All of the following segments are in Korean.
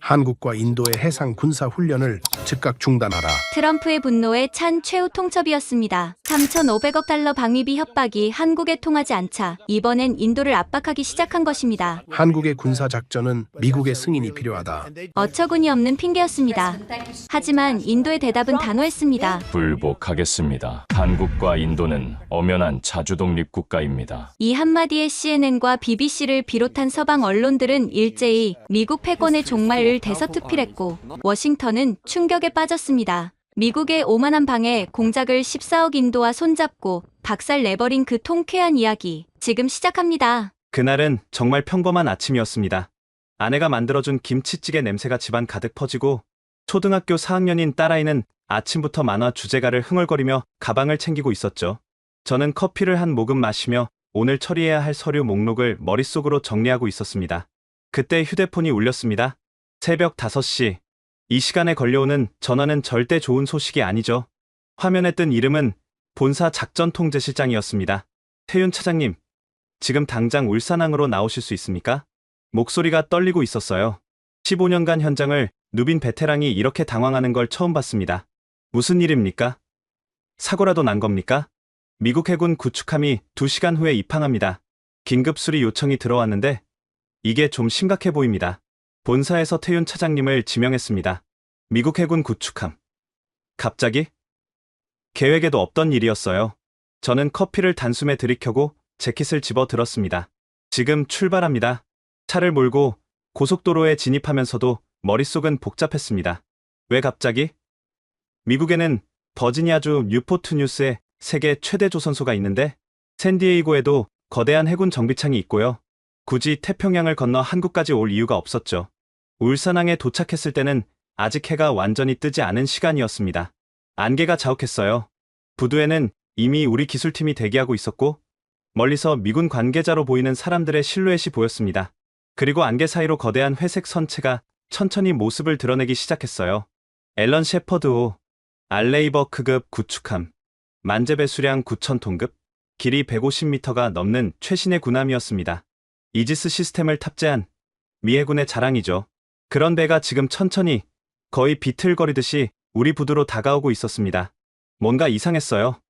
한국과 인도의 해상 군사 훈련을 즉각 중단하라. 트럼프의 분노에 찬 최후 통첩이었습니다. 3,500억 달러 방위비 협박이 한국에 통하지 않자 이번엔 인도를 압박하기 시작한 것입니다. 한국의 군사 작전은 미국의 승인이 필요하다. 어처구니 없는 핑계였습니다. 하지만 인도의 대답은 단호했습니다. 불복하겠습니다. 한국과 인도는 엄연한 자주독립 국가입니다. 이 한마디에 CNN과 BBC를 비롯한 서방 언론들은 일제히 미국 패권의 종말을 대서특필했고 워싱턴은 충격에 빠졌습니다. 미국의 오만한 방해 공작을 14억 인도와 손잡고 박살내버린 그 통쾌한 이야기 지금 시작합니다. 그날은 정말 평범한 아침이었습니다. 아내가 만들어준 김치찌개 냄새가 집안 가득 퍼지고 초등학교 4학년인 딸아이는 아침부터 만화 주제가를 흥얼거리며 가방을 챙기고 있었죠. 저는 커피를 한 모금 마시며 오늘 처리해야 할 서류 목록을 머릿속으로 정리하고 있었습니다. 그때 휴대폰이 울렸습니다. 새벽 5시. 이 시간에 걸려오는 전화는 절대 좋은 소식이 아니죠. 화면에 뜬 이름은 본사 작전통제실장이었습니다. 태윤 차장님, 지금 당장 울산항으로 나오실 수 있습니까? 목소리가 떨리고 있었어요. 15년간 현장을 누빈 베테랑이 이렇게 당황하는 걸 처음 봤습니다. 무슨 일입니까? 사고라도 난 겁니까? 미국 해군 구축함이 2시간 후에 입항합니다. 긴급 수리 요청이 들어왔는데 이게 좀 심각해 보입니다. 본사에서 태윤 차장님을 지명했습니다. 미국 해군 구축함. 갑자기? 계획에도 없던 일이었어요. 저는 커피를 단숨에 들이켜고 재킷을 집어 들었습니다. 지금 출발합니다. 차를 몰고 고속도로에 진입하면서도 머릿속은 복잡했습니다. 왜 갑자기? 미국에는 버지니아주 뉴포트 뉴스에 세계 최대 조선소가 있는데 샌디에이고에도 거대한 해군 정비창이 있고요. 굳이 태평양을 건너 한국까지 올 이유가 없었죠. 울산항에 도착했을 때는 아직 해가 완전히 뜨지 않은 시간이었습니다. 안개가 자욱했어요. 부두에는 이미 우리 기술팀이 대기하고 있었고 멀리서 미군 관계자로 보이는 사람들의 실루엣이 보였습니다. 그리고 안개 사이로 거대한 회색 선체가 천천히 모습을 드러내기 시작했어요. 앨런 셰퍼드5, 알레이버크급 구축함, 만재 배수량 9,000톤급, 길이 150m가 넘는 최신의 군함이었습니다. 이지스 시스템을 탑재한 미 해군의 자랑이죠. 그런 배가 지금 천천히 거의 비틀거리듯이 우리 부두로 다가오고 있었습니다. 뭔가 이상했어요.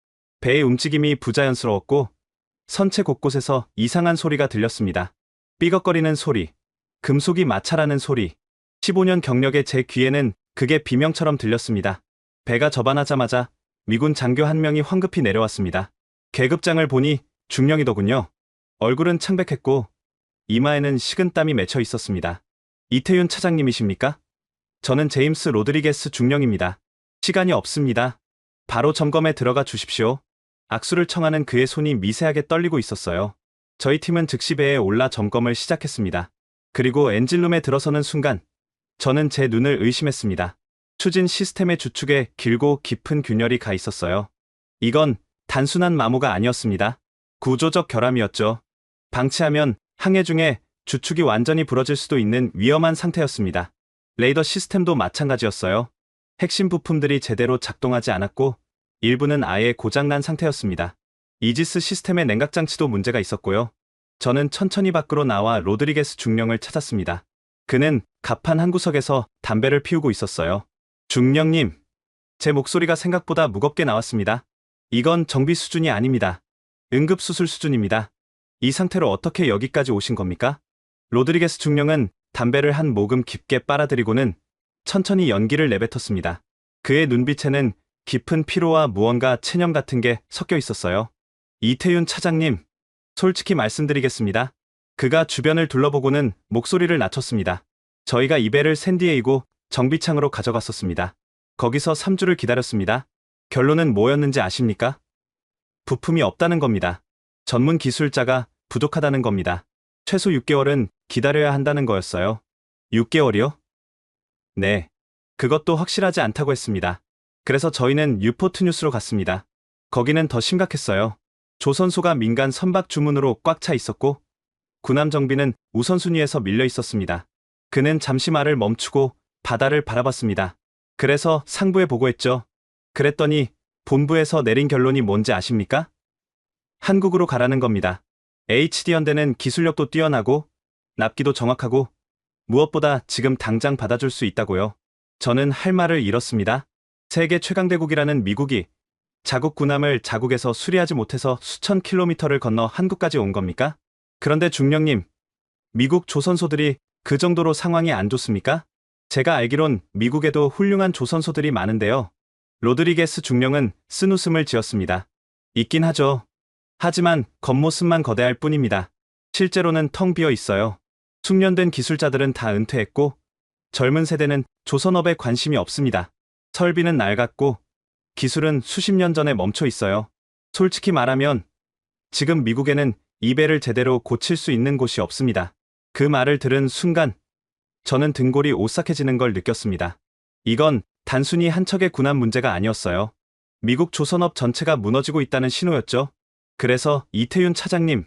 배의 움직임이 부자연스러웠고 선체 곳곳에서 이상한 소리가 들렸습니다. 삐걱거리는 소리, 금속이 마찰하는 소리. 15년 경력의 제 귀에는 그게 비명처럼 들렸습니다. 배가 접안하자마자 미군 장교 한 명이 황급히 내려왔습니다. 계급장을 보니 중령이더군요. 얼굴은 창백했고 이마에는 식은땀이 맺혀 있었습니다. 이태윤 차장님이십니까? 저는 제임스 로드리게스 중령입니다. 시간이 없습니다. 바로 점검에 들어가 주십시오. 악수를 청하는 그의 손이 미세하게 떨리고 있었어요. 저희 팀은 즉시 배에 올라 점검을 시작했습니다. 그리고 엔진룸에 들어서는 순간 저는 제 눈을 의심했습니다. 추진 시스템의 주축에 길고 깊은 균열이 가 있었어요. 이건 단순한 마모가 아니었습니다. 구조적 결함이었죠. 방치하면 항해 중에 주축이 완전히 부러질 수도 있는 위험한 상태였습니다. 레이더 시스템도 마찬가지였어요. 핵심 부품들이 제대로 작동하지 않았고 일부는 아예 고장난 상태였습니다. 이지스 시스템의 냉각장치도 문제가 있었고요. 저는 천천히 밖으로 나와 로드리게스 중령을 찾았습니다. 그는 갑판 한 구석에서 담배를 피우고 있었어요. 중령님, 제 목소리가 생각보다 무겁게 나왔습니다. 이건 정비 수준이 아닙니다. 응급수술 수준입니다. 이 상태로 어떻게 여기까지 오신 겁니까? 로드리게스 중령은 담배를 한 모금 깊게 빨아들이고는 천천히 연기를 내뱉었습니다. 그의 눈빛에는 깊은 피로와 무언가 체념 같은 게 섞여 있었어요. 이태윤 차장님, 솔직히 말씀드리겠습니다. 그가 주변을 둘러보고는 목소리를 낮췄습니다. 저희가 이 배를 샌디에이고 정비창으로 가져갔었습니다. 거기서 3주를 기다렸습니다. 결론은 뭐였는지 아십니까? 부품이 없다는 겁니다. 전문 기술자가 부족하다는 겁니다. 최소 6개월은 기다려야 한다는 거였어요. 6개월이요? 네. 그것도 확실하지 않다고 했습니다. 그래서 저희는 뉴포트 뉴스로 갔습니다. 거기는 더 심각했어요. 조선소가 민간 선박 주문으로 꽉 차 있었고 군함 정비는 우선순위에서 밀려 있었습니다. 그는 잠시 말을 멈추고 바다를 바라봤습니다. 그래서 상부에 보고했죠. 그랬더니 본부에서 내린 결론이 뭔지 아십니까? 한국으로 가라는 겁니다. HD 현대는 기술력도 뛰어나고 납기도 정확하고 무엇보다 지금 당장 받아줄 수 있다고요. 저는 할 말을 잃었습니다. 세계 최강대국이라는 미국이 자국 군함을 자국에서 수리하지 못해서 수천 킬로미터를 건너 한국까지 온 겁니까? 그런데 중령님, 미국 조선소들이 그 정도로 상황이 안 좋습니까? 제가 알기론 미국에도 훌륭한 조선소들이 많은데요. 로드리게스 중령은 쓴웃음을 지었습니다. 있긴 하죠. 하지만 겉모습만 거대할 뿐입니다. 실제로는 텅 비어 있어요. 숙련된 기술자들은 다 은퇴했고 젊은 세대는 조선업에 관심이 없습니다. 설비는 낡았고 기술은 수십 년 전에 멈춰 있어요. 솔직히 말하면 지금 미국에는 이 배를 제대로 고칠 수 있는 곳이 없습니다. 그 말을 들은 순간 저는 등골이 오싹해지는 걸 느꼈습니다. 이건 단순히 한 척의 군함 문제가 아니었어요. 미국 조선업 전체가 무너지고 있다는 신호였죠. 그래서 이태윤 차장님,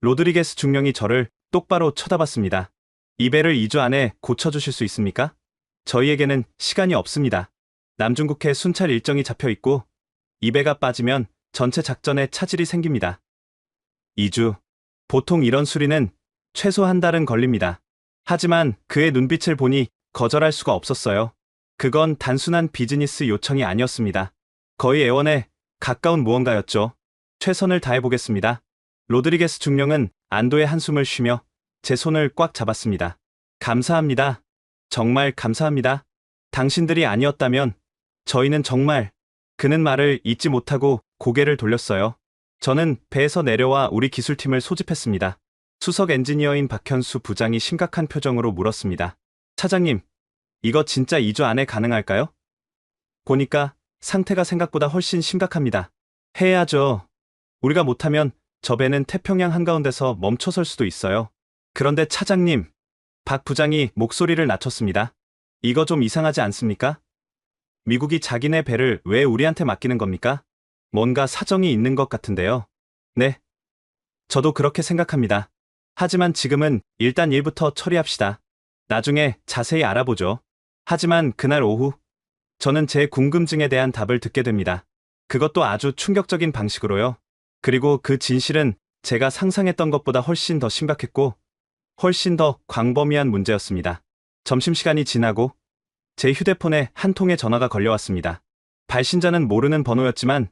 로드리게스 중령이 저를 똑바로 쳐다봤습니다. 이 배를 2주 안에 고쳐주실 수 있습니까? 저희에게는 시간이 없습니다. 남중국해 순찰 일정이 잡혀 있고 이 배가 빠지면 전체 작전에 차질이 생깁니다. 2주. 보통 이런 수리는 최소 한 달은 걸립니다. 하지만 그의 눈빛을 보니 거절할 수가 없었어요. 그건 단순한 비즈니스 요청이 아니었습니다. 거의 애원에 가까운 무언가였죠. 최선을 다해보겠습니다. 로드리게스 중령은 안도의 한숨을 쉬며 제 손을 꽉 잡았습니다. 감사합니다. 정말 감사합니다. 당신들이 아니었다면 저희는 정말... 그는 말을 잇지 못하고 고개를 돌렸어요. 저는 배에서 내려와 우리 기술팀을 소집했습니다. 수석 엔지니어인 박현수 부장이 심각한 표정으로 물었습니다. 차장님, 이거 진짜 2주 안에 가능할까요? 보니까 상태가 생각보다 훨씬 심각합니다. 해야죠. 우리가 못하면 저 배는 태평양 한가운데서 멈춰설 수도 있어요. 그런데 차장님, 박 부장이 목소리를 낮췄습니다. 이거 좀 이상하지 않습니까? 미국이 자기네 배를 왜 우리한테 맡기는 겁니까? 뭔가 사정이 있는 것 같은데요. 네. 저도 그렇게 생각합니다. 하지만 지금은 일단 일부터 처리합시다. 나중에 자세히 알아보죠. 하지만 그날 오후, 저는 제 궁금증에 대한 답을 듣게 됩니다. 그것도 아주 충격적인 방식으로요. 그리고 그 진실은 제가 상상했던 것보다 훨씬 더 심각했고, 훨씬 더 광범위한 문제였습니다. 점심시간이 지나고, 제 휴대폰에 한 통의 전화가 걸려왔습니다. 발신자는 모르는 번호였지만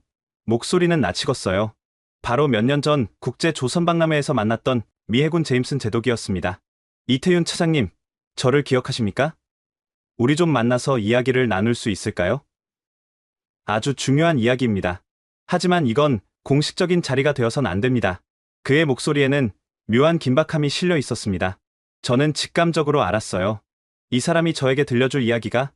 목소리는 낯익었어요. 바로 몇 년 전 국제 조선박람회에서 만났던 미 해군 제임슨 제독이었습니다. 이태윤 차장님, 저를 기억하십니까? 우리 좀 만나서 이야기를 나눌 수 있을까요? 아주 중요한 이야기입니다. 하지만 이건 공식적인 자리가 되어선 안 됩니다. 그의 목소리에는 묘한 긴박함이 실려 있었습니다. 저는 직감적으로 알았어요. 이 사람이 저에게 들려줄 이야기가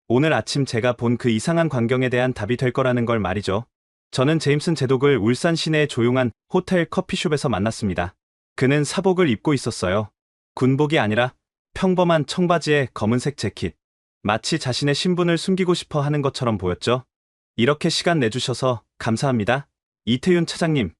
오늘 아침 제가 본 그 이상한 광경에 대한 답이 될 거라는 걸 말이죠. 저는 제임슨 제독을 울산 시내의 조용한 호텔 커피숍에서 만났습니다. 그는 사복을 입고 있었어요. 군복이 아니라 평범한 청바지에 검은색 재킷. 마치 자신의 신분을 숨기고 싶어 하는 것처럼 보였죠. 이렇게 시간 내주셔서 감사합니다. 이태윤 차장님.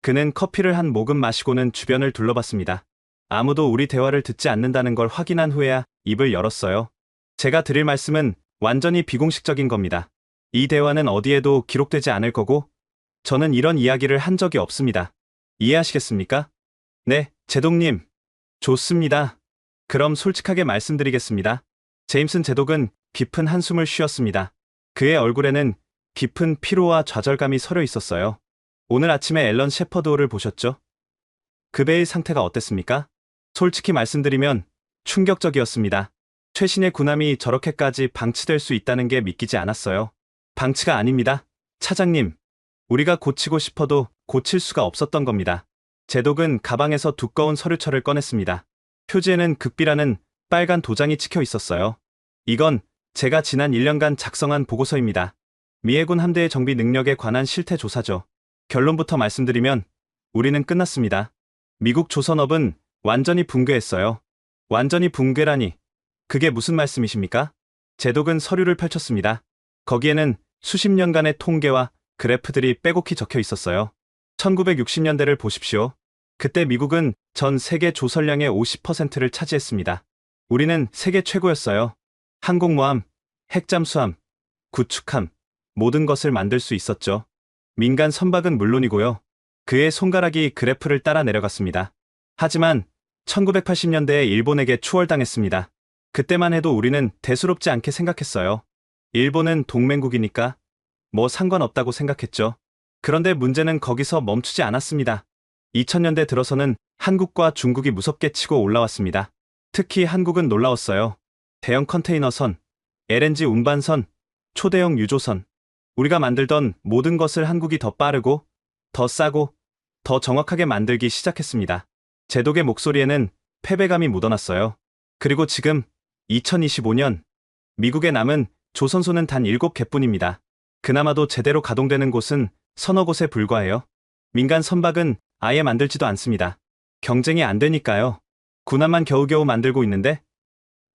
그는 커피를 한 모금 마시고는 주변을 둘러봤습니다. 아무도 우리 대화를 듣지 않는다는 걸 확인한 후에야 입을 열었어요. 제가 드릴 말씀은 완전히 비공식적인 겁니다. 이 대화는 어디에도 기록되지 않을 거고 저는 이런 이야기를 한 적이 없습니다. 이해하시겠습니까? 네, 제독님. 좋습니다. 그럼 솔직하게 말씀드리겠습니다. 제임슨 제독은 깊은 한숨을 쉬었습니다. 그의 얼굴에는 깊은 피로와 좌절감이 서려 있었어요. 오늘 아침에 앨런 셰퍼드호를 보셨죠? 그 배의 상태가 어땠습니까? 솔직히 말씀드리면 충격적이었습니다. 최신의 군함이 저렇게까지 방치될 수 있다는 게 믿기지 않았어요. 방치가 아닙니다. 차장님, 우리가 고치고 싶어도 고칠 수가 없었던 겁니다. 제독은 가방에서 두꺼운 서류철을 꺼냈습니다. 표지에는 극비라는 빨간 도장이 찍혀 있었어요. 이건 제가 지난 1년간 작성한 보고서입니다. 미 해군 함대의 정비 능력에 관한 실태 조사죠. 결론부터 말씀드리면 우리는 끝났습니다. 미국 조선업은 완전히 붕괴했어요. 완전히 붕괴라니, 그게 무슨 말씀이십니까? 제독은 서류를 펼쳤습니다. 거기에는 수십 년간의 통계와 그래프들이 빼곡히 적혀 있었어요. 1960년대를 보십시오. 그때 미국은 전 세계 조선량의 50%를 차지했습니다. 우리는 세계 최고였어요. 항공모함, 핵잠수함, 구축함, 모든 것을 만들 수 있었죠. 민간 선박은 물론이고요. 그의 손가락이 그래프를 따라 내려갔습니다. 하지만 1980년대에 일본에게 추월당했습니다. 그때만 해도 우리는 대수롭지 않게 생각했어요. 일본은 동맹국이니까 뭐 상관없다고 생각했죠. 그런데 문제는 거기서 멈추지 않았습니다. 2000년대 들어서는 한국과 중국이 무섭게 치고 올라왔습니다. 특히 한국은 놀라웠어요. 대형 컨테이너선, LNG 운반선, 초대형 유조선. 우리가 만들던 모든 것을 한국이 더 빠르고, 더 싸고, 더 정확하게 만들기 시작했습니다. 제독의 목소리에는 패배감이 묻어났어요. 그리고 지금 2025년 미국에 남은 조선소는 단 7개뿐입니다. 그나마도 제대로 가동되는 곳은 서너 곳에 불과해요. 민간 선박은 아예 만들지도 않습니다. 경쟁이 안 되니까요. 군함만 겨우겨우 만들고 있는데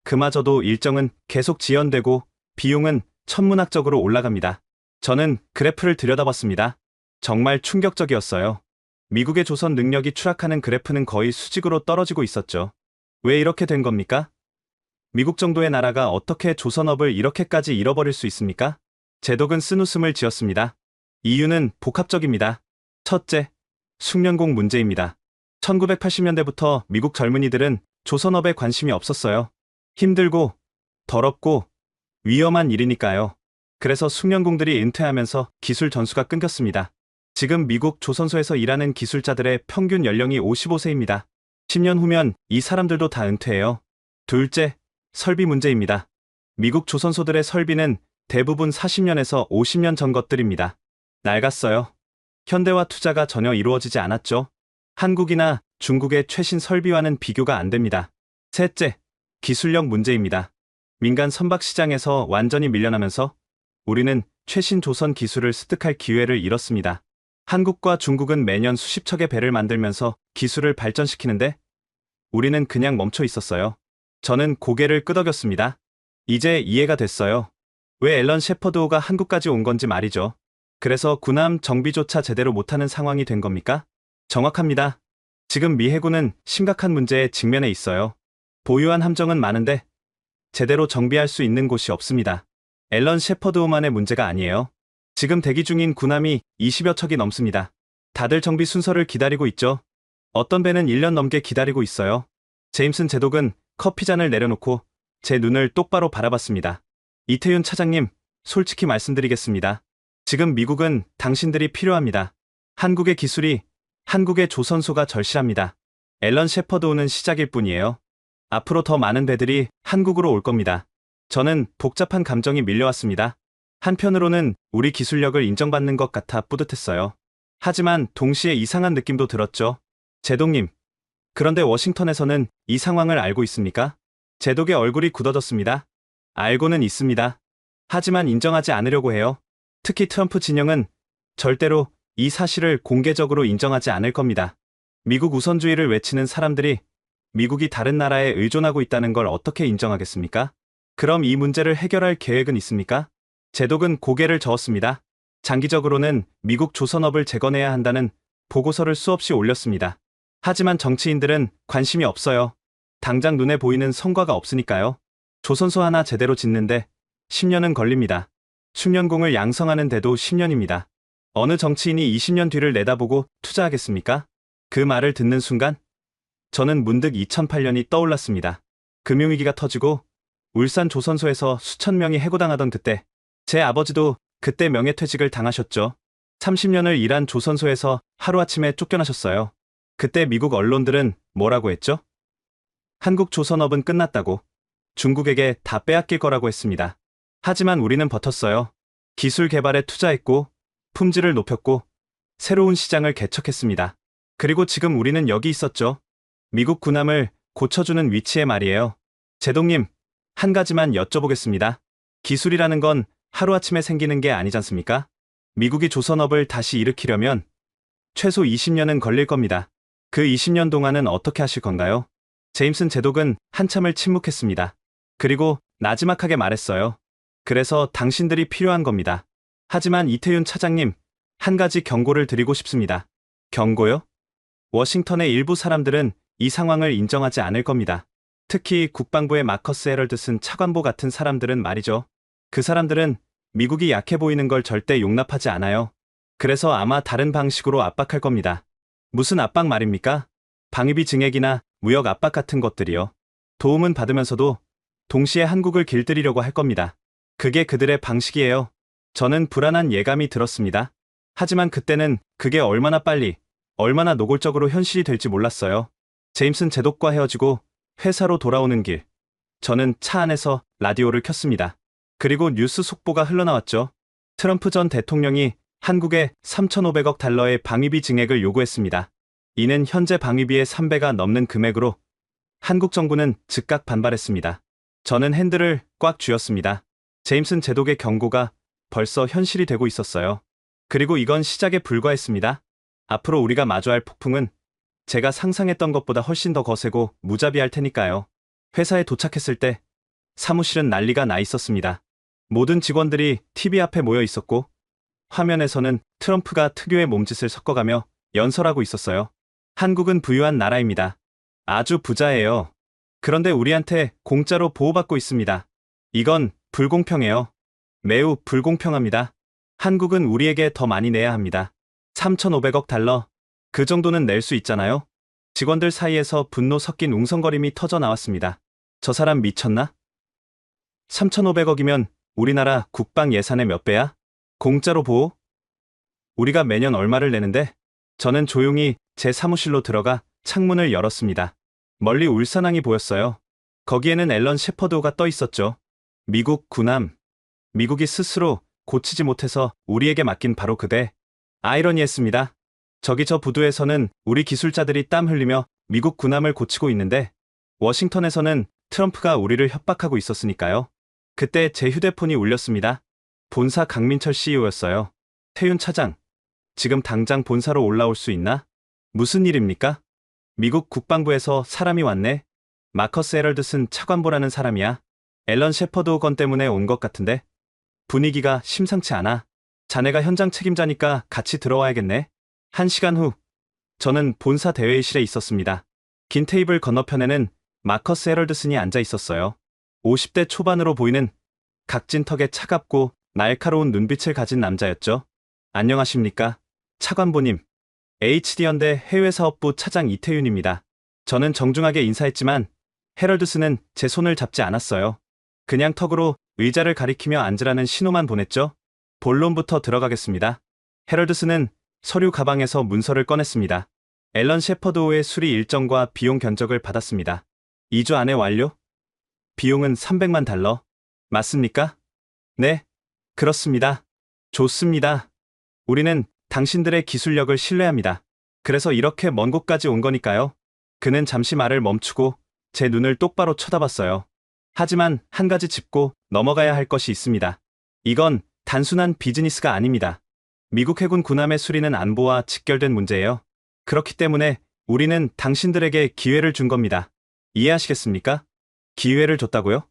그마저도 일정은 계속 지연되고 비용은 천문학적으로 올라갑니다. 저는 그래프를 들여다봤습니다. 정말 충격적이었어요. 미국의 조선 능력이 추락하는 그래프는 거의 수직으로 떨어지고 있었죠. 왜 이렇게 된 겁니까? 미국 정도의 나라가 어떻게 조선업을 이렇게까지 잃어버릴 수 있습니까? 제독은 쓴웃음을 지었습니다. 이유는 복합적입니다. 첫째, 숙련공 문제입니다. 1980년대부터 미국 젊은이들은 조선업에 관심이 없었어요. 힘들고, 더럽고, 위험한 일이니까요. 그래서 숙련공들이 은퇴하면서 기술 전수가 끊겼습니다. 지금 미국 조선소에서 일하는 기술자들의 평균 연령이 55세입니다. 10년 후면 이 사람들도 다 은퇴해요. 둘째, 설비 문제입니다. 미국 조선소들의 설비는 대부분 40년에서 50년 전 것들입니다. 낡았어요. 현대화 투자가 전혀 이루어지지 않았죠. 한국이나 중국의 최신 설비와는 비교가 안 됩니다. 셋째, 기술력 문제입니다. 민간 선박 시장에서 완전히 밀려나면서 우리는 최신 조선 기술을 습득할 기회를 잃었습니다. 한국과 중국은 매년 수십 척의 배를 만들면서 기술을 발전시키는데 우리는 그냥 멈춰 있었어요. 저는 고개를 끄덕였습니다. 이제 이해가 됐어요. 왜 앨런 셰퍼드호가 한국까지 온 건지 말이죠. 그래서 군함 정비조차 제대로 못하는 상황이 된 겁니까? 정확합니다. 지금 미 해군은 심각한 문제에 직면해 있어요. 보유한 함정은 많은데 제대로 정비할 수 있는 곳이 없습니다. 앨런 셰퍼드호만의 문제가 아니에요. 지금 대기 중인 군함이 20여 척이 넘습니다. 다들 정비 순서를 기다리고 있죠. 어떤 배는 1년 넘게 기다리고 있어요. 제임슨 제독은 커피잔을 내려놓고 제 눈을 똑바로 바라봤습니다. 이태윤 차장님, 솔직히 말씀드리겠습니다. 지금 미국은 당신들이 필요합니다. 한국의 기술이, 한국의 조선소가 절실합니다. 앨런 셰퍼드호는 시작일 뿐이에요. 앞으로 더 많은 배들이 한국으로 올 겁니다. 저는 복잡한 감정이 밀려왔습니다. 한편으로는 우리 기술력을 인정받는 것 같아 뿌듯했어요. 하지만 동시에 이상한 느낌도 들었죠. 제독님, 그런데 워싱턴에서는 이 상황을 알고 있습니까? 제독의 얼굴이 굳어졌습니다. 알고는 있습니다. 하지만 인정하지 않으려고 해요. 특히 트럼프 진영은 절대로 이 사실을 공개적으로 인정하지 않을 겁니다. 미국 우선주의를 외치는 사람들이 미국이 다른 나라에 의존하고 있다는 걸 어떻게 인정하겠습니까? 그럼 이 문제를 해결할 계획은 있습니까? 제독은 고개를 저었습니다. 장기적으로는 미국 조선업을 재건해야 한다는 보고서를 수없이 올렸습니다. 하지만 정치인들은 관심이 없어요. 당장 눈에 보이는 성과가 없으니까요. 조선소 하나 제대로 짓는데 10년은 걸립니다. 숙련공을 양성하는 데도 10년입니다. 어느 정치인이 20년 뒤를 내다보고 투자하겠습니까? 그 말을 듣는 순간 저는 문득 2008년이 떠올랐습니다. 금융위기가 터지고 울산 조선소에서 수천 명이 해고당하던 그때 제 아버지도 그때 명예퇴직을 당하셨죠. 30년을 일한 조선소에서 하루아침에 쫓겨나셨어요. 그때 미국 언론들은 뭐라고 했죠? 한국 조선업은 끝났다고, 중국에게 다 빼앗길 거라고 했습니다. 하지만 우리는 버텼어요. 기술 개발에 투자했고, 품질을 높였고, 새로운 시장을 개척했습니다. 그리고 지금 우리는 여기 있었죠. 미국 군함을 고쳐주는 위치에 말이에요. 제독님, 한 가지만 여쭤보겠습니다. 기술이라는 건 하루아침에 생기는 게 아니지 않습니까? 미국이 조선업을 다시 일으키려면 최소 20년은 걸릴 겁니다. 그 20년 동안은 어떻게 하실 건가요? 제임슨 제독은 한참을 침묵했습니다. 그리고 나지막하게 말했어요. 그래서 당신들이 필요한 겁니다. 하지만 이태윤 차장님, 한 가지 경고를 드리고 싶습니다. 경고요? 워싱턴의 일부 사람들은 이 상황을 인정하지 않을 겁니다. 특히 국방부의 마커스 헤럴드슨 차관보 같은 사람들은 말이죠. 그 사람들은 미국이 약해 보이는 걸 절대 용납하지 않아요. 그래서 아마 다른 방식으로 압박할 겁니다. 무슨 압박 말입니까? 방위비 증액이나 무역 압박 같은 것들이요. 도움은 받으면서도 동시에 한국을 길들이려고 할 겁니다. 그게 그들의 방식이에요. 저는 불안한 예감이 들었습니다. 하지만 그때는 그게 얼마나 빨리, 얼마나 노골적으로 현실이 될지 몰랐어요. 제임슨 제독과 헤어지고 회사로 돌아오는 길, 저는 차 안에서 라디오를 켰습니다. 그리고 뉴스 속보가 흘러나왔죠. 트럼프 전 대통령이 한국에 3,500억 달러의 방위비 증액을 요구했습니다. 이는 현재 방위비의 3배가 넘는 금액으로 한국 정부는 즉각 반발했습니다. 저는 핸들을 꽉 쥐었습니다. 제임슨 제독의 경고가 벌써 현실이 되고 있었어요. 그리고 이건 시작에 불과했습니다. 앞으로 우리가 마주할 폭풍은 제가 상상했던 것보다 훨씬 더 거세고 무자비할 테니까요. 회사에 도착했을 때 사무실은 난리가 나 있었습니다. 모든 직원들이 TV 앞에 모여 있었고 화면에서는 트럼프가 특유의 몸짓을 섞어가며 연설하고 있었어요. 한국은 부유한 나라입니다. 아주 부자예요. 그런데 우리한테 공짜로 보호받고 있습니다. 이건 불공평해요. 매우 불공평합니다. 한국은 우리에게 더 많이 내야 합니다. 3,500억 달러. 그 정도는 낼 수 있잖아요. 직원들 사이에서 분노 섞인 웅성거림이 터져 나왔습니다. 저 사람 미쳤나? 3,500억이면 우리나라 국방 예산의 몇 배야? 공짜로 보호? 우리가 매년 얼마를 내는데? 저는 조용히 제 사무실로 들어가 창문을 열었습니다. 멀리 울산항이 보였어요. 거기에는 앨런 셰퍼드호가 떠 있었죠. 미국 군함. 미국이 스스로 고치지 못해서 우리에게 맡긴 바로 그대. 아이러니했습니다. 저기 저 부두에서는 우리 기술자들이 땀 흘리며 미국 군함을 고치고 있는데 워싱턴에서는 트럼프가 우리를 협박하고 있었으니까요. 그때 제 휴대폰이 울렸습니다. 본사 강민철 CEO였어요. 태윤 차장, 지금 당장 본사로 올라올 수 있나? 무슨 일입니까? 미국 국방부에서 사람이 왔네. 마커스 헤럴드슨 차관보라는 사람이야. 앨런 셰퍼드 건 때문에 온 것 같은데 분위기가 심상치 않아. 자네가 현장 책임자니까 같이 들어와야겠네. 1시간 후 저는 본사 대회의실에 있었습니다. 긴 테이블 건너편에는 마커스 헤럴드슨이 앉아 있었어요. 50대 초반으로 보이는 각진 턱에 차갑고 날카로운 눈빛을 가진 남자였죠. 안녕하십니까? 차관보님. HD현대 해외사업부 차장 이태윤입니다. 저는 정중하게 인사했지만 헤럴드슨은 제 손을 잡지 않았어요. 그냥 턱으로 의자를 가리키며 앉으라는 신호만 보냈죠. 본론부터 들어가겠습니다. 헤럴드슨은 서류 가방에서 문서를 꺼냈습니다. 앨런 셰퍼드호의 수리 일정과 비용 견적을 받았습니다. 2주 안에 완료? 비용은 300만 달러. 맞습니까? 네, 그렇습니다. 좋습니다. 우리는 당신들의 기술력을 신뢰합니다. 그래서 이렇게 먼 곳까지 온 거니까요. 그는 잠시 말을 멈추고 제 눈을 똑바로 쳐다봤어요. 하지만 한 가지 짚고 넘어가야 할 것이 있습니다. 이건 단순한 비즈니스가 아닙니다. 미국 해군 군함의 수리는 안보와 직결된 문제예요. 그렇기 때문에 우리는 당신들에게 기회를 준 겁니다. 이해하시겠습니까? 기회를 줬다고요?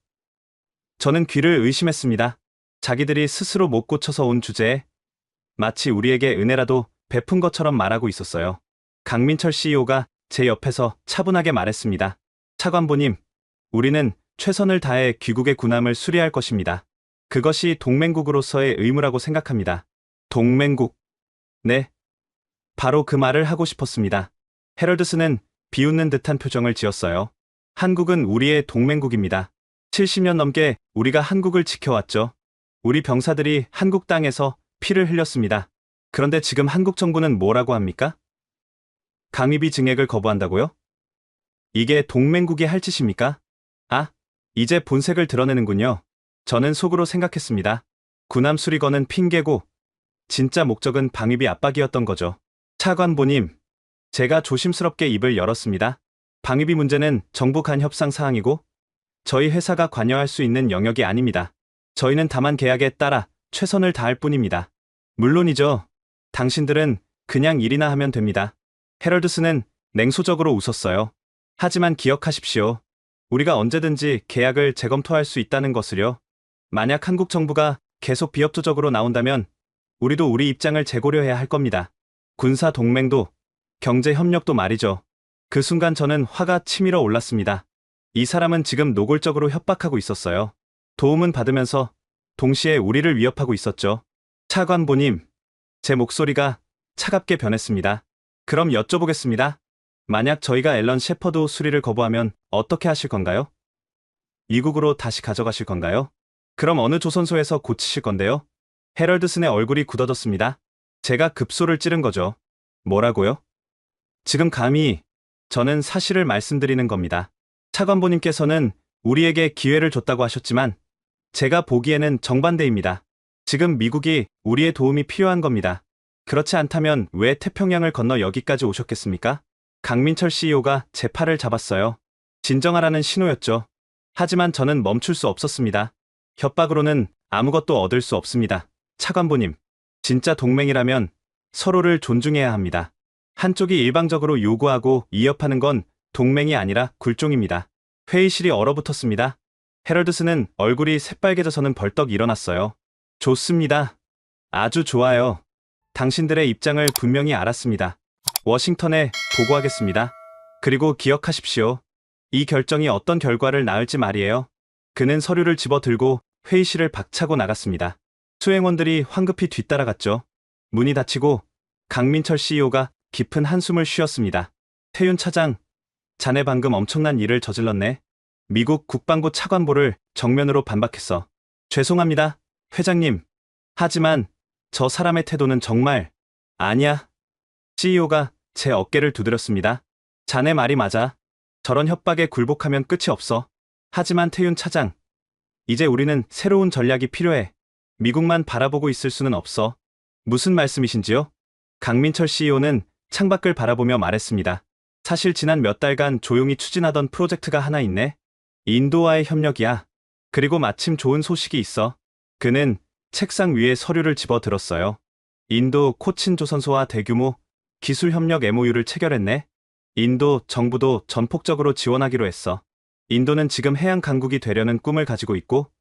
저는 귀를 의심했습니다. 자기들이 스스로 못 고쳐서 온 주제에 마치 우리에게 은혜라도 베푼 것처럼 말하고 있었어요. 강민철 CEO가 제 옆에서 차분하게 말했습니다. 차관보님, 우리는 최선을 다해 귀국의 군함을 수리할 것입니다. 그것이 동맹국으로서의 의무라고 생각합니다. 동맹국. 네. 바로 그 말을 하고 싶었습니다. 헤럴드슨은 비웃는 듯한 표정을 지었어요. 한국은 우리의 동맹국입니다. 70년 넘게 우리가 한국을 지켜왔죠. 우리 병사들이 한국 땅에서 피를 흘렸습니다. 그런데 지금 한국 정부는 뭐라고 합니까? 강위비 증액을 거부한다고요? 이게 동맹국이 할 짓입니까? 아, 이제 본색을 드러내는군요. 저는 속으로 생각했습니다. 군함 수리건은 핑계고 진짜 목적은 방위비 압박이었던 거죠. 차관보님, 제가 조심스럽게 입을 열었습니다. 방위비 문제는 정부 간 협상 사항이고 저희 회사가 관여할 수 있는 영역이 아닙니다. 저희는 다만 계약에 따라 최선을 다할 뿐입니다. 물론이죠. 당신들은 그냥 일이나 하면 됩니다. 헤럴드슨은 냉소적으로 웃었어요. 하지만 기억하십시오. 우리가 언제든지 계약을 재검토할 수 있다는 것을요. 만약 한국 정부가 계속 비협조적으로 나온다면 우리도 우리 입장을 재고려해야 할 겁니다. 군사 동맹도 경제 협력도 말이죠. 그 순간 저는 화가 치밀어 올랐습니다. 이 사람은 지금 노골적으로 협박하고 있었어요. 도움은 받으면서 동시에 우리를 위협하고 있었죠. 차관보님, 제 목소리가 차갑게 변했습니다. 그럼 여쭤보겠습니다. 만약 저희가 앨런 셰퍼드 수리를 거부하면 어떻게 하실 건가요? 미국으로 다시 가져가실 건가요? 그럼 어느 조선소에서 고치실 건데요? 헤럴드슨의 얼굴이 굳어졌습니다. 제가 급소를 찌른 거죠. 뭐라고요? 지금 감히 저는 사실을 말씀드리는 겁니다. 차관보님께서는 우리에게 기회를 줬다고 하셨지만 제가 보기에는 정반대입니다. 지금 미국이 우리의 도움이 필요한 겁니다. 그렇지 않다면 왜 태평양을 건너 여기까지 오셨겠습니까? 강민철 CEO가 제 팔을 잡았어요. 진정하라는 신호였죠. 하지만 저는 멈출 수 없었습니다. 협박으로는 아무것도 얻을 수 없습니다. 차관보님, 진짜 동맹이라면 서로를 존중해야 합니다. 한쪽이 일방적으로 요구하고 위협하는 건 동맹이 아니라 굴종입니다. 회의실이 얼어붙었습니다. 헤럴드슨은 얼굴이 새빨개져서는 벌떡 일어났어요. 좋습니다. 아주 좋아요. 당신들의 입장을 분명히 알았습니다. 워싱턴에 보고하겠습니다. 그리고 기억하십시오. 이 결정이 어떤 결과를 낳을지 말이에요. 그는 서류를 집어들고 회의실을 박차고 나갔습니다. 수행원들이 황급히 뒤따라갔죠. 문이 닫히고 강민철 CEO가 깊은 한숨을 쉬었습니다. 태윤 차장, 자네 방금 엄청난 일을 저질렀네. 미국 국방부 차관보를 정면으로 반박했어. 죄송합니다, 회장님. 하지만 저 사람의 태도는 정말... 아니야. CEO가 제 어깨를 두드렸습니다. 자네 말이 맞아. 저런 협박에 굴복하면 끝이 없어. 하지만 태윤 차장, 이제 우리는 새로운 전략이 필요해. 미국만 바라보고 있을 수는 없어. 무슨 말씀이신지요? 강민철 CEO는 창밖을 바라보며 말했습니다. 사실 지난 몇 달간 조용히 추진하던 프로젝트가 하나 있네. 인도와의 협력이야. 그리고 마침 좋은 소식이 있어. 그는 책상 위에 서류를 집어들었어요. 인도 코친 조선소와 대규모 기술 협력 MOU를 체결했네. 인도 정부도 전폭적으로 지원하기로 했어. 인도는 지금 해양 강국이 되려는 꿈을 가지고 있고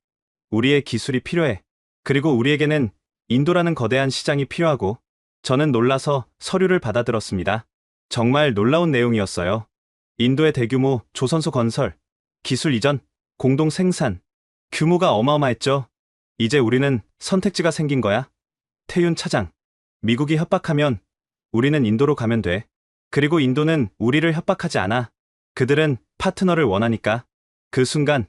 우리의 기술이 필요해. 그리고 우리에게는 인도라는 거대한 시장이 필요하고. 저는 놀라서 서류를 받아들었습니다. 정말 놀라운 내용이었어요. 인도의 대규모 조선소 건설, 기술 이전, 공동 생산. 규모가 어마어마했죠. 이제 우리는 선택지가 생긴 거야. 태윤 차장, 미국이 협박하면 우리는 인도로 가면 돼. 그리고 인도는 우리를 협박하지 않아. 그들은 파트너를 원하니까. 그 순간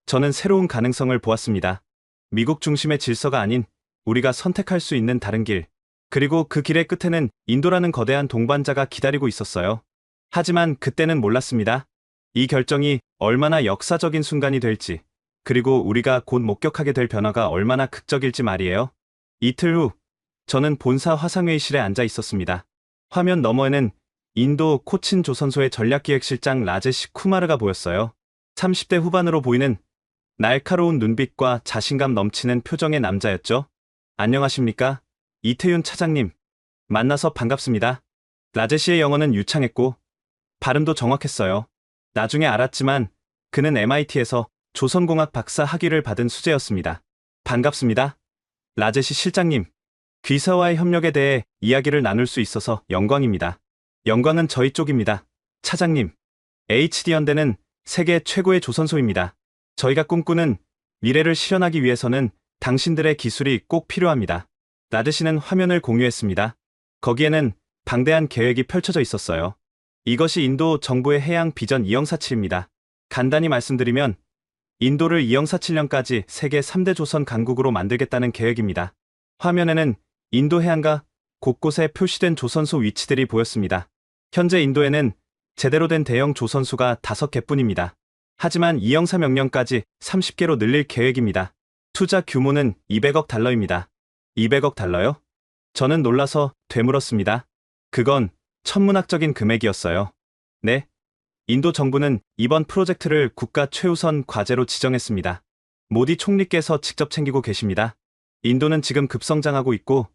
저는 새로운 가능성을 보았습니다. 미국 중심의 질서가 아닌 우리가 선택할 수 있는 다른 길. 그리고 그 길의 끝에는 인도라는 거대한 동반자가 기다리고 있었어요. 하지만 그때는 몰랐습니다. 이 결정이 얼마나 역사적인 순간이 될지, 그리고 우리가 곧 목격하게 될 변화가 얼마나 극적일지 말이에요. 이틀 후, 저는 본사 화상회의실에 앉아 있었습니다. 화면 너머에는 인도 코친 조선소의 전략기획실장 라제시 쿠마르가 보였어요. 30대 후반으로 보이는 날카로운 눈빛과 자신감 넘치는 표정의 남자였죠. 안녕하십니까? 이태윤 차장님. 만나서 반갑습니다. 라제시의 영어는 유창했고 발음도 정확했어요. 나중에 알았지만 그는 MIT에서 조선공학 박사 학위를 받은 수재였습니다. 반갑습니다. 라제시 실장님. 귀사와의 협력에 대해 이야기를 나눌 수 있어서 영광입니다. 영광은 저희 쪽입니다. 차장님. HD현대는 세계 최고의 조선소입니다. 저희가 꿈꾸는 미래를 실현하기 위해서는 당신들의 기술이 꼭 필요합니다. 라제시는 화면을 공유했습니다. 거기에는 방대한 계획이 펼쳐져 있었어요. 이것이 인도 정부의 해양 비전 2047입니다. 간단히 말씀드리면 인도를 2047년까지 세계 3대 조선 강국으로 만들겠다는 계획입니다. 화면에는 인도 해안가 곳곳에 표시된 조선소 위치들이 보였습니다. 현재 인도에는 제대로 된 대형 조선소가 5개뿐입니다. 하지만 이영사 명령까지 30개로 늘릴 계획입니다. 투자 규모는 200억 달러입니다. 200억 달러요? 저는 놀라서 되물었습니다. 그건 천문학적인 금액이었어요. 네. 인도 정부는 이번 프로젝트를 국가 최우선 과제로 지정했습니다. 모디 총리께서 직접 챙기고 계십니다. 인도는 지금 급성장하고 있고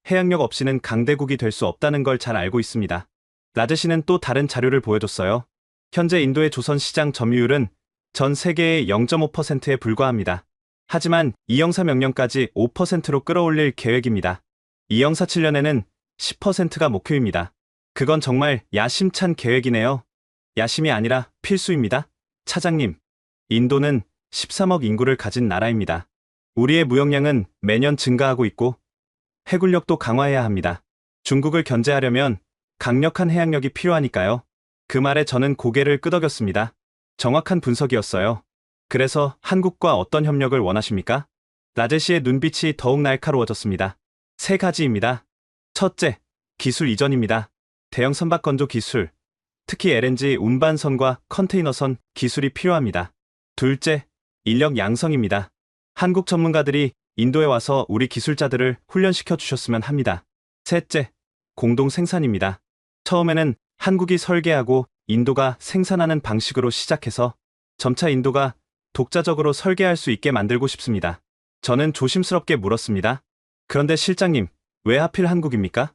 해양력 없이는 강대국이 될 수 없다는 걸 잘 알고 있습니다. 라제시는 또 다른 자료를 보여줬어요. 현재 인도의 조선 시장 점유율은 전 세계의 0.5%에 불과합니다. 하지만 이영사 명령까지 5%로 끌어올릴 계획입니다. 2047년에는 10%가 목표입니다. 그건 정말 야심찬 계획이네요. 야심이 아니라 필수입니다. 차장님, 인도는 13억 인구를 가진 나라입니다. 우리의 무역량은 매년 증가하고 있고 해군력도 강화해야 합니다. 중국을 견제하려면 강력한 해양력이 필요하니까요. 그 말에 저는 고개를 끄덕였습니다. 정확한 분석이었어요. 그래서 한국과 어떤 협력을 원하십니까? 라제시의 눈빛이 더욱 날카로워졌습니다. 세 가지입니다. 첫째, 기술 이전입니다. 대형 선박 건조 기술, 특히 LNG 운반선과 컨테이너선 기술이 필요합니다. 둘째, 인력 양성입니다. 한국 전문가들이 인도에 와서 우리 기술자들을 훈련시켜 주셨으면 합니다. 셋째, 공동 생산입니다. 처음에는 한국이 설계하고 인도가 생산하는 방식으로 시작해서 점차 인도가 독자적으로 설계할 수 있게 만들고 싶습니다. 저는 조심스럽게 물었습니다. 그런데 실장님, 왜 하필 한국입니까?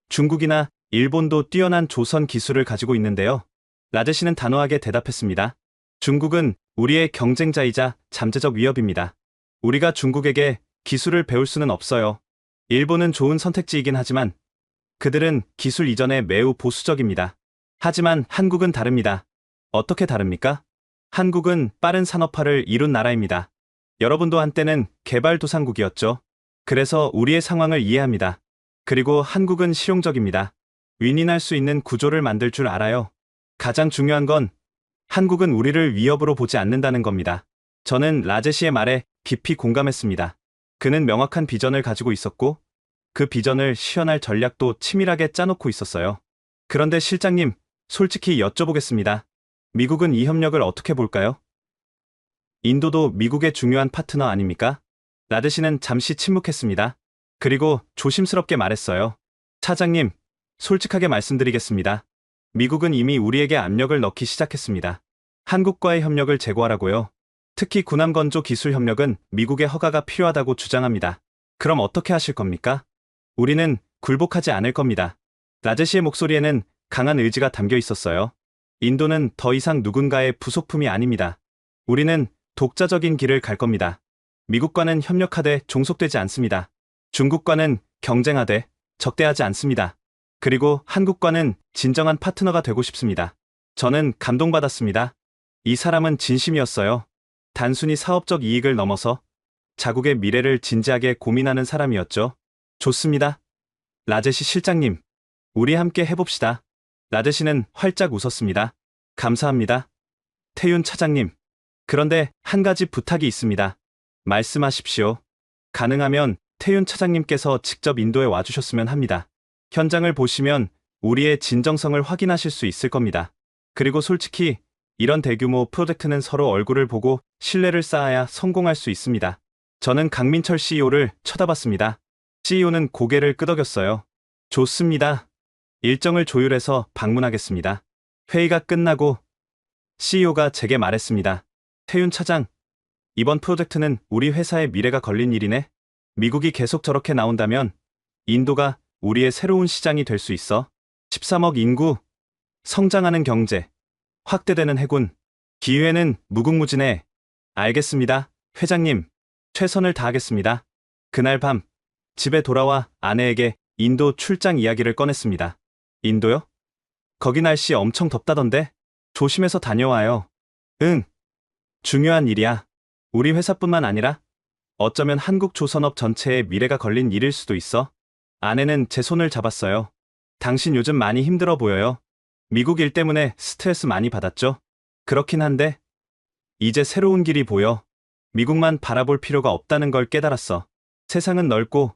중국이나 일본도 뛰어난 조선 기술을 가지고 있는데요. 라제시는 단호하게 대답했습니다. 중국은 우리의 경쟁자이자 잠재적 위협입니다. 우리가 중국에게 기술을 배울 수는 없어요. 일본은 좋은 선택지이긴 하지만 그들은 기술 이전에 매우 보수적입니다. 하지만 한국은 다릅니다. 어떻게 다릅니까? 한국은 빠른 산업화를 이룬 나라입니다. 여러분도 한때는 개발도상국이었죠. 그래서 우리의 상황을 이해합니다. 그리고 한국은 실용적입니다. 윈윈할 수 있는 구조를 만들 줄 알아요. 가장 중요한 건 한국은 우리를 위협으로 보지 않는다는 겁니다. 저는 라제시의 말에 깊이 공감했습니다. 그는 명확한 비전을 가지고 있었고 그 비전을 실현할 전략도 치밀하게 짜놓고 있었어요. 그런데 실장님, 솔직히 여쭤보겠습니다. 미국은 이 협력을 어떻게 볼까요? 인도도 미국의 중요한 파트너 아닙니까? 라제시는 잠시 침묵했습니다. 그리고 조심스럽게 말했어요. 차장님, 솔직하게 말씀드리겠습니다. 미국은 이미 우리에게 압력을 넣기 시작했습니다. 한국과의 협력을 재고하라고요. 특히 군함건조 기술 협력은 미국의 허가가 필요하다고 주장합니다. 그럼 어떻게 하실 겁니까? 우리는 굴복하지 않을 겁니다. 라제시의 목소리에는 강한 의지가 담겨 있었어요. 인도는 더 이상 누군가의 부속품이 아닙니다. 우리는 독자적인 길을 갈 겁니다. 미국과는 협력하되 종속되지 않습니다. 중국과는 경쟁하되 적대하지 않습니다. 그리고 한국과는 진정한 파트너가 되고 싶습니다. 저는 감동받았습니다. 이 사람은 진심이었어요. 단순히 사업적 이익을 넘어서 자국의 미래를 진지하게 고민하는 사람이었죠. 좋습니다. 라제시 실장님, 우리 함께 해봅시다. 라제시는 활짝 웃었습니다. 감사합니다. 태윤 차장님. 그런데 한 가지 부탁이 있습니다. 말씀하십시오. 가능하면 태윤 차장님께서 직접 인도에 와주셨으면 합니다. 현장을 보시면 우리의 진정성을 확인하실 수 있을 겁니다. 그리고 솔직히 이런 대규모 프로젝트는 서로 얼굴을 보고 신뢰를 쌓아야 성공할 수 있습니다. 저는 강민철 CEO를 쳐다봤습니다. CEO는 고개를 끄덕였어요. 좋습니다. 일정을 조율해서 방문하겠습니다. 회의가 끝나고 CEO가 제게 말했습니다. 태윤 차장, 이번 프로젝트는 우리 회사의 미래가 걸린 일이네. 미국이 계속 저렇게 나온다면 인도가 우리의 새로운 시장이 될 수 있어. 13억 인구, 성장하는 경제, 확대되는 해군, 기회는 무궁무진해. 알겠습니다, 회장님. 최선을 다하겠습니다. 그날 밤, 집에 돌아와 아내에게 인도 출장 이야기를 꺼냈습니다. 인도요? 거기 날씨 엄청 덥다던데? 조심해서 다녀와요. 응. 중요한 일이야. 우리 회사뿐만 아니라 어쩌면 한국 조선업 전체의 미래가 걸린 일일 수도 있어. 아내는 제 손을 잡았어요. 당신 요즘 많이 힘들어 보여요. 미국 일 때문에 스트레스 많이 받았죠? 그렇긴 한데 이제 새로운 길이 보여. 미국만 바라볼 필요가 없다는 걸 깨달았어. 세상은 넓고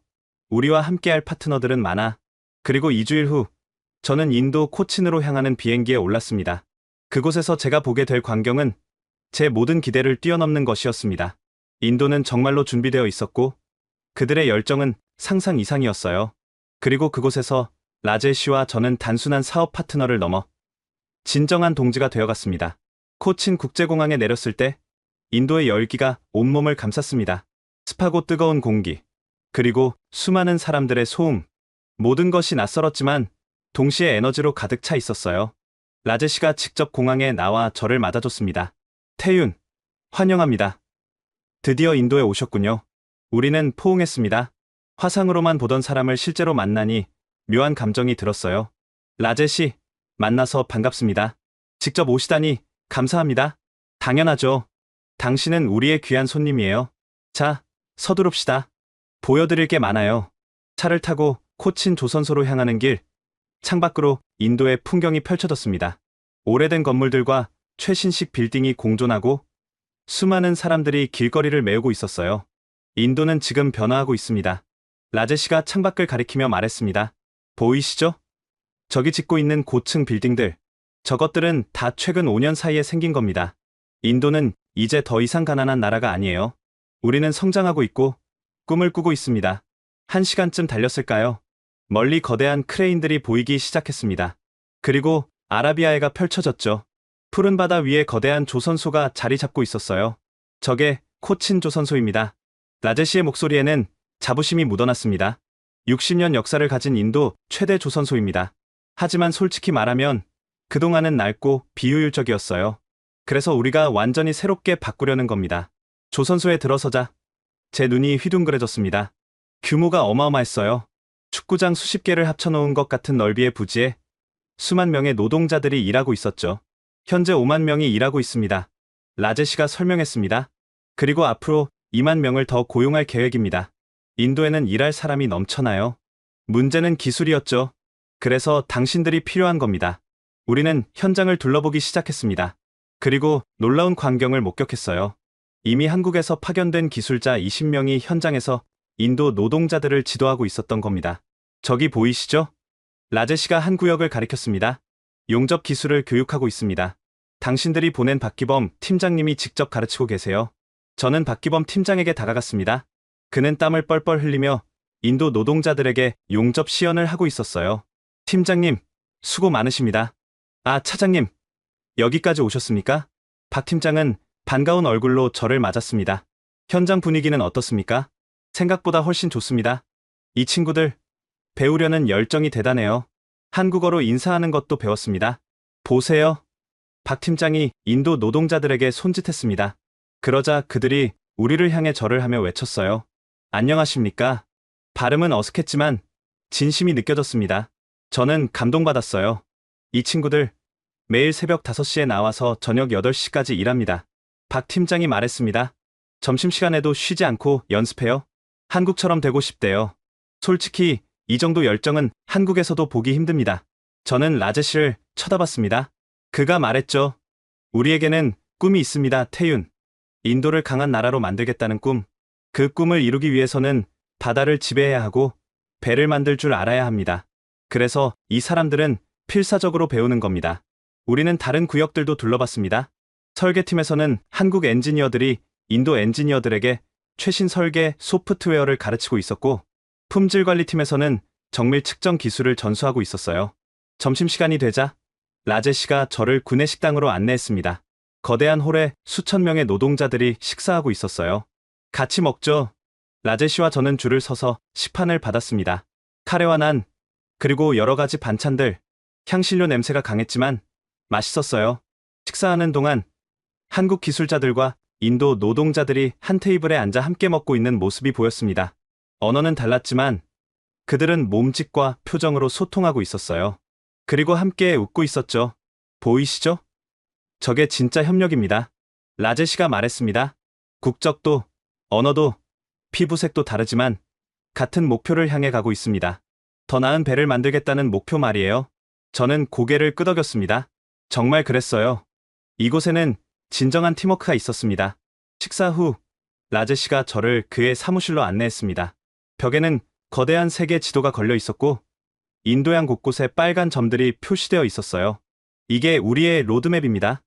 우리와 함께할 파트너들은 많아. 그리고 2주일 후 저는 인도 코친으로 향하는 비행기에 올랐습니다. 그곳에서 제가 보게 될 광경은 제 모든 기대를 뛰어넘는 것이었습니다. 인도는 정말로 준비되어 있었고 그들의 열정은 상상 이상이었어요. 그리고 그곳에서 라제시와 저는 단순한 사업 파트너를 넘어 진정한 동지가 되어갔습니다. 코친 국제공항에 내렸을 때 인도의 열기가 온몸을 감쌌습니다. 습하고 뜨거운 공기, 그리고 수많은 사람들의 소음. 모든 것이 낯설었지만 동시에 에너지로 가득 차 있었어요. 라제시가 직접 공항에 나와 저를 맞아줬습니다. 태윤, 환영합니다. 드디어 인도에 오셨군요. 우리는 포옹했습니다. 화상으로만 보던 사람을 실제로 만나니 묘한 감정이 들었어요. 라제시, 만나서 반갑습니다. 직접 오시다니 감사합니다. 당연하죠. 당신은 우리의 귀한 손님이에요. 자, 서두릅시다. 보여드릴 게 많아요. 차를 타고 코친 조선소로 향하는 길, 창밖으로 인도의 풍경이 펼쳐졌습니다. 오래된 건물들과 최신식 빌딩이 공존하고 수많은 사람들이 길거리를 메우고 있었어요. 인도는 지금 변화하고 있습니다. 라제시가 창밖을 가리키며 말했습니다. 보이시죠? 저기 짓고 있는 고층 빌딩들. 저것들은 다 최근 5년 사이에 생긴 겁니다. 인도는 이제 더 이상 가난한 나라가 아니에요. 우리는 성장하고 있고 꿈을 꾸고 있습니다. 1시간쯤 달렸을까요? 멀리 거대한 크레인들이 보이기 시작했습니다. 그리고 아라비아해가 펼쳐졌죠. 푸른 바다 위에 거대한 조선소가 자리 잡고 있었어요. 저게 코친 조선소입니다. 라제시의 목소리에는 자부심이 묻어났습니다. 60년 역사를 가진 인도 최대 조선소입니다. 하지만 솔직히 말하면 그동안은 낡고 비효율적이었어요. 그래서 우리가 완전히 새롭게 바꾸려는 겁니다. 조선소에 들어서자 제 눈이 휘둥그레졌습니다. 규모가 어마어마했어요. 축구장 수십 개를 합쳐놓은 것 같은 넓이의 부지에 수만 명의 노동자들이 일하고 있었죠. 현재 5만 명이 일하고 있습니다. 라제시가 설명했습니다. 그리고 앞으로 2만 명을 더 고용할 계획입니다. 인도에는 일할 사람이 넘쳐나요. 문제는 기술이었죠. 그래서 당신들이 필요한 겁니다. 우리는 현장을 둘러보기 시작했습니다. 그리고 놀라운 광경을 목격했어요. 이미 한국에서 파견된 기술자 20명이 현장에서 인도 노동자들을 지도하고 있었던 겁니다. 저기 보이시죠? 라제시가 한 구역을 가리켰습니다. 용접 기술을 교육하고 있습니다. 당신들이 보낸 박기범 팀장님이 직접 가르치고 계세요. 저는 박기범 팀장에게 다가갔습니다. 그는 땀을 뻘뻘 흘리며 인도 노동자들에게 용접 시연을 하고 있었어요. 팀장님, 수고 많으십니다. 아, 차장님, 여기까지 오셨습니까? 박 팀장은 반가운 얼굴로 저를 맞았습니다. 현장 분위기는 어떻습니까? 생각보다 훨씬 좋습니다. 이 친구들, 배우려는 열정이 대단해요. 한국어로 인사하는 것도 배웠습니다. 보세요. 박 팀장이 인도 노동자들에게 손짓했습니다. 그러자 그들이 우리를 향해 절을 하며 외쳤어요. 안녕하십니까? 발음은 어색했지만 진심이 느껴졌습니다. 저는 감동받았어요. 이 친구들 매일 새벽 5시에 나와서 저녁 8시까지 일합니다. 박 팀장이 말했습니다. 점심시간에도 쉬지 않고 연습해요. 한국처럼 되고 싶대요. 솔직히 이 정도 열정은 한국에서도 보기 힘듭니다. 저는 라제시를 쳐다봤습니다. 그가 말했죠. 우리에게는 꿈이 있습니다, 태윤. 인도를 강한 나라로 만들겠다는 꿈. 그 꿈을 이루기 위해서는 바다를 지배해야 하고 배를 만들 줄 알아야 합니다. 그래서 이 사람들은 필사적으로 배우는 겁니다. 우리는 다른 구역들도 둘러봤습니다. 설계팀에서는 한국 엔지니어들이 인도 엔지니어들에게 최신 설계 소프트웨어를 가르치고 있었고, 품질관리팀에서는 정밀 측정 기술을 전수하고 있었어요. 점심시간이 되자 라제시가 저를 구내식당으로 안내했습니다. 거대한 홀에 수천 명의 노동자들이 식사하고 있었어요. 같이 먹죠. 라제시와 저는 줄을 서서 식판을 받았습니다. 카레와 난, 그리고 여러 가지 반찬들. 향신료 냄새가 강했지만 맛있었어요. 식사하는 동안 한국 기술자들과 인도 노동자들이 한 테이블에 앉아 함께 먹고 있는 모습이 보였습니다. 언어는 달랐지만 그들은 몸짓과 표정으로 소통하고 있었어요. 그리고 함께 웃고 있었죠. 보이시죠? 저게 진짜 협력입니다. 라제시가 말했습니다. 국적도, 언어도, 피부색도 다르지만 같은 목표를 향해 가고 있습니다. 더 나은 배를 만들겠다는 목표 말이에요. 저는 고개를 끄덕였습니다. 정말 그랬어요. 이곳에는 진정한 팀워크가 있었습니다. 식사 후 라제시가 저를 그의 사무실로 안내했습니다. 벽에는 거대한 세계 지도가 걸려 있었고 인도양 곳곳에 빨간 점들이 표시되어 있었어요. 이게 우리의 로드맵입니다.